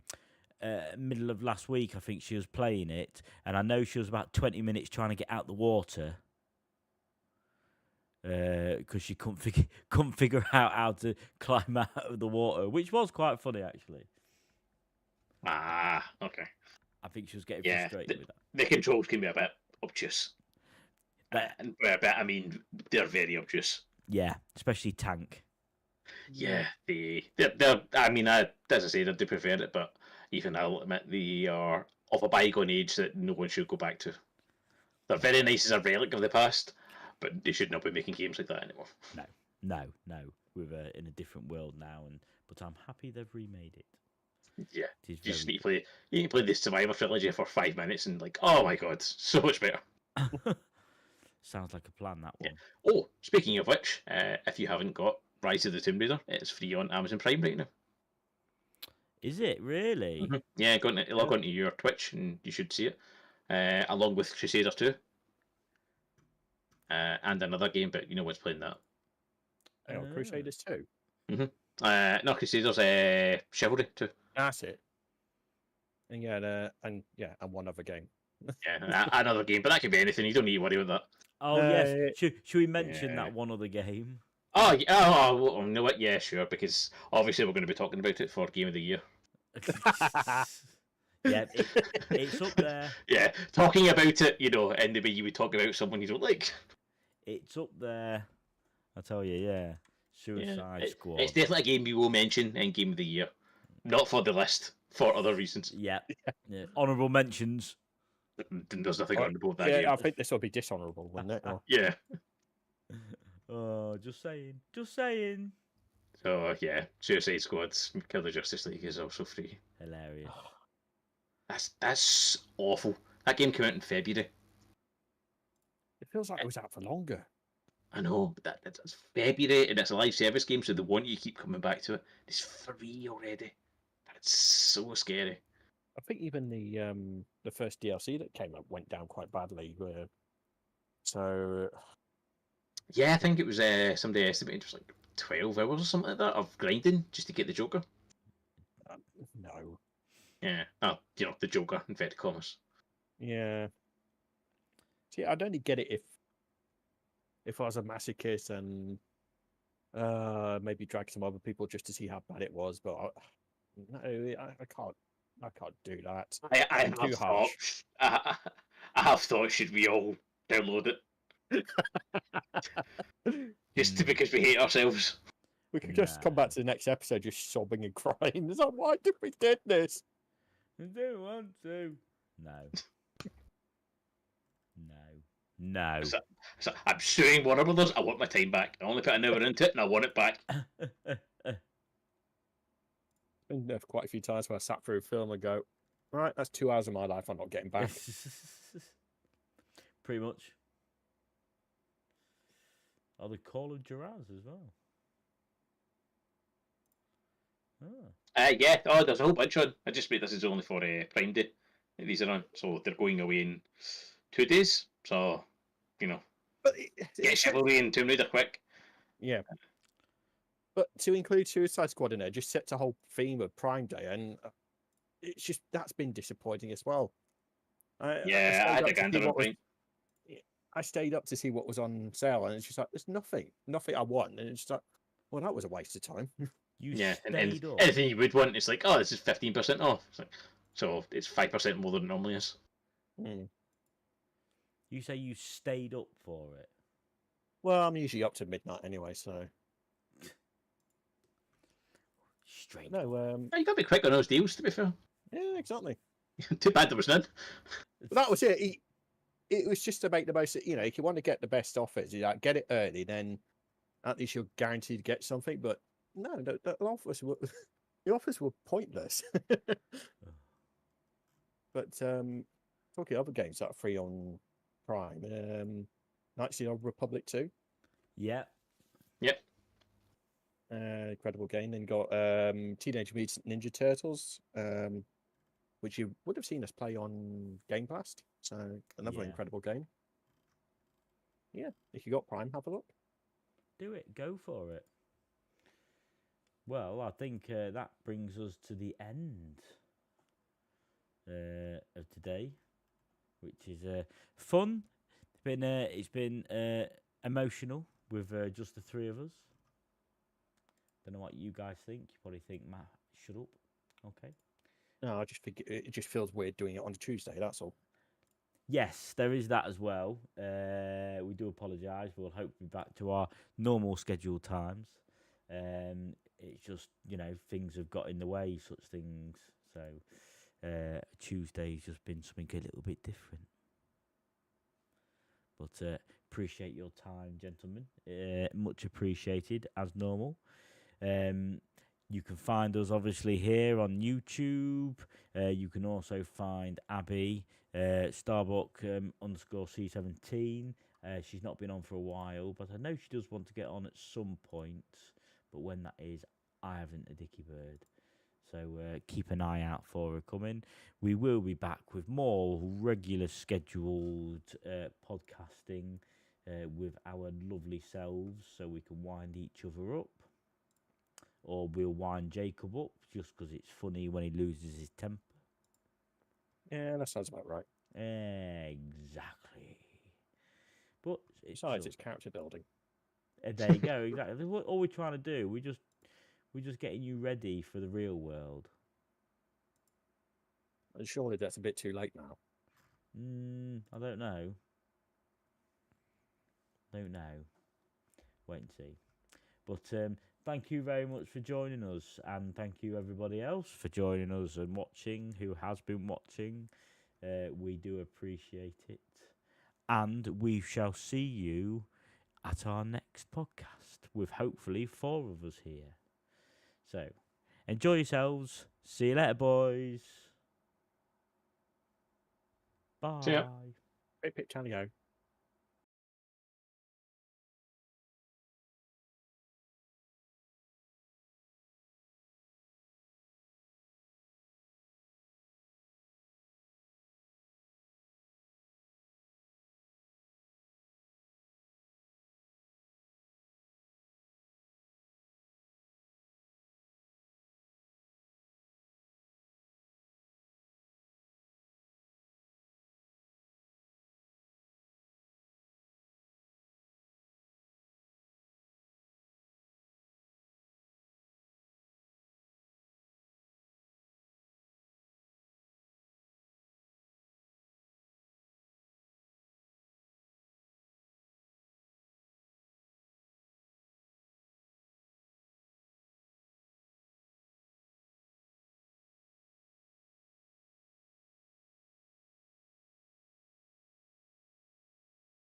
[SPEAKER 1] middle of last week. I think she was playing it, and I know she was about 20 minutes trying to get out the water because she couldn't figure out how to climb out of the water, which was quite funny actually.
[SPEAKER 2] Ah, okay.
[SPEAKER 1] I think she was getting
[SPEAKER 2] Yeah,
[SPEAKER 1] frustrated with that.
[SPEAKER 2] the controls can be a bit obtuse.
[SPEAKER 1] But
[SPEAKER 2] And by a bit, I mean, they're very obtuse.
[SPEAKER 1] yeah, especially tank.
[SPEAKER 2] Yeah, they're I mean, as I said, I do prefer it, but even I'll admit they are of a bygone age that no one should go back to. They're very nice as a relic of the past, but they should not be making games like that anymore.
[SPEAKER 1] No. We're in a different world now, but I'm happy they've remade it.
[SPEAKER 2] Yeah,
[SPEAKER 1] It is
[SPEAKER 2] you just
[SPEAKER 1] very
[SPEAKER 2] need to play. You need to play the Survivor trilogy for 5 minutes and like, oh my god, so much better.
[SPEAKER 1] Sounds like a plan, that
[SPEAKER 2] Yeah.
[SPEAKER 1] one.
[SPEAKER 2] Oh, speaking of which, if you haven't got Rise of the Tomb Raider, it's free on Amazon Prime right now.
[SPEAKER 1] Is it really?
[SPEAKER 2] Yeah, log onto your Twitch and you should see it, along with Crusader 2 and another game, but you know what's playing that.
[SPEAKER 3] Hang on, Crusaders 2.
[SPEAKER 2] No, Crusaders Chivalry 2.
[SPEAKER 3] That's it. And yeah, and one other game.
[SPEAKER 2] Yeah, another game, but that could be anything. You don't need to worry about that.
[SPEAKER 1] Oh yes. Should we mention
[SPEAKER 2] Yeah.
[SPEAKER 1] that one other game?
[SPEAKER 2] Oh, yeah, well, you know what? Yeah, sure, because obviously we're going to be talking about it for Game of the Year.
[SPEAKER 1] Yeah, it's up there.
[SPEAKER 2] Yeah, talking about it, in the way you would talk about someone you don't like.
[SPEAKER 1] It's up there. I tell you, yeah. Suicide Squad.
[SPEAKER 2] It's definitely a game you will mention in Game of the Year. Not for the list, for other reasons.
[SPEAKER 1] Yeah. Honourable mentions.
[SPEAKER 2] There's nothing on the board that
[SPEAKER 3] Yeah,
[SPEAKER 2] game.
[SPEAKER 3] I think this will be dishonourable, wouldn't it? Or...
[SPEAKER 2] Yeah.
[SPEAKER 1] Oh, just saying. Just saying.
[SPEAKER 2] Oh yeah, Suicide Squad's Kill the Justice League is also free.
[SPEAKER 1] Hilarious.
[SPEAKER 2] That's awful. That game came out in February.
[SPEAKER 3] It feels like it was out for longer.
[SPEAKER 2] I know, but that's February, and it's a live service game, so they want you to keep coming back to it. It's free already. That's so scary.
[SPEAKER 3] I think even the first DLC that came up went down quite badly. So
[SPEAKER 2] Yeah, I think it was somebody estimated it was like 12 hours or something like that of grinding just to get the Joker.
[SPEAKER 3] no,
[SPEAKER 2] Yeah, the Joker, inverted commas.
[SPEAKER 3] yeah. See, I'd only get it if I was a masochist and maybe drag some other people just to see how bad it was. But no, I can't do that.
[SPEAKER 2] I
[SPEAKER 3] I'm too
[SPEAKER 2] have
[SPEAKER 3] harsh.
[SPEAKER 2] thought, I have thought, should we all download it just because we hate ourselves?
[SPEAKER 3] We could just come back to the next episode just sobbing and crying. It's like, why did we do this?
[SPEAKER 1] I don't want to. No. No.
[SPEAKER 2] So I'm suing Warner Brothers. I want my time back. I only put an hour into it, and I want it back.
[SPEAKER 3] Been there quite a few times where I sat through a film and go, right, that's 2 hours of my life I'm not getting back.
[SPEAKER 1] Pretty much. Oh, the Call of Duras as well. Oh.
[SPEAKER 2] Yeah. Oh, there's a whole bunch on. I just made this is only for Prime Day. These are on, so they're going away in 2 days. So,
[SPEAKER 3] But
[SPEAKER 2] get Chivalry and Tomb Raider quick.
[SPEAKER 3] yeah. But to include Suicide Squad in there just sets a whole theme of Prime Day, and it's just that's been disappointing as well.
[SPEAKER 2] I had a gander on Prime.
[SPEAKER 3] I stayed up to see what was on sale, and it's just like there's nothing I want, and it's just like, well, that was a waste of time.
[SPEAKER 1] You
[SPEAKER 2] and
[SPEAKER 1] stayed up.
[SPEAKER 2] anything you would want, it's like, oh, this is 15% off. It's like, so it's 5% more than it normally is.
[SPEAKER 1] You say you stayed up for it.
[SPEAKER 3] Well, I'm usually up to midnight anyway, so.
[SPEAKER 1] Straight.
[SPEAKER 3] No,
[SPEAKER 2] You got to be quick on those deals, to be fair.
[SPEAKER 3] yeah, exactly.
[SPEAKER 2] Too bad there was none.
[SPEAKER 3] But that was it. It was just to make the most. If you want to get the best offers, you like get it early, then at least you're guaranteed to get something. But no, the offers were the offers were pointless. But talking other games that are free on Prime, Knights of the Old Republic 2.
[SPEAKER 1] Yeah.
[SPEAKER 2] Yep.
[SPEAKER 3] Incredible game. Then you got Teenage Mutant Ninja Turtles, which you would have seen us play on Game Blast. So another incredible game. Yeah, if you got Prime, have a look.
[SPEAKER 1] Do it. Go for it. Well, I think that brings us to the end of today, which is fun. It's been emotional with just the three of us. Don't know what you guys think. You probably think, Matt, shut up. Okay.
[SPEAKER 3] No, I just think it just feels weird doing it on a Tuesday. That's all.
[SPEAKER 1] Yes, there is that as well. We do apologise. We'll hope to be back to our normal scheduled times. It's just, things have got in the way, such things. So Tuesday's just been something a little bit different. But appreciate your time, gentlemen. Much appreciated, as normal. You can find us obviously here on YouTube. You can also find Abby, Starbuck _C17. She's not been on for a while, but I know she does want to get on at some point. But when that is, I haven't a dicky bird. So keep an eye out for her coming. We will be back with more regular scheduled podcasting with our lovely selves, so we can wind each other up. Or we'll wind Jacob up just because it's funny when he loses his temper.
[SPEAKER 3] Yeah, that sounds about right.
[SPEAKER 1] Exactly. But
[SPEAKER 3] besides, it's character building.
[SPEAKER 1] There you go. Exactly. What all we're trying to do, we're just getting you ready for the real world.
[SPEAKER 3] And surely that's a bit too late now.
[SPEAKER 1] I don't know. Wait and see. But thank you very much for joining us, and thank you everybody else for joining us and watching, who has been watching. We do appreciate it. And we shall see you at our next podcast with hopefully 4 of us here. So, enjoy yourselves. See you later, boys.
[SPEAKER 2] See ya.
[SPEAKER 1] Bye.
[SPEAKER 3] Pip, pip, tally-ho.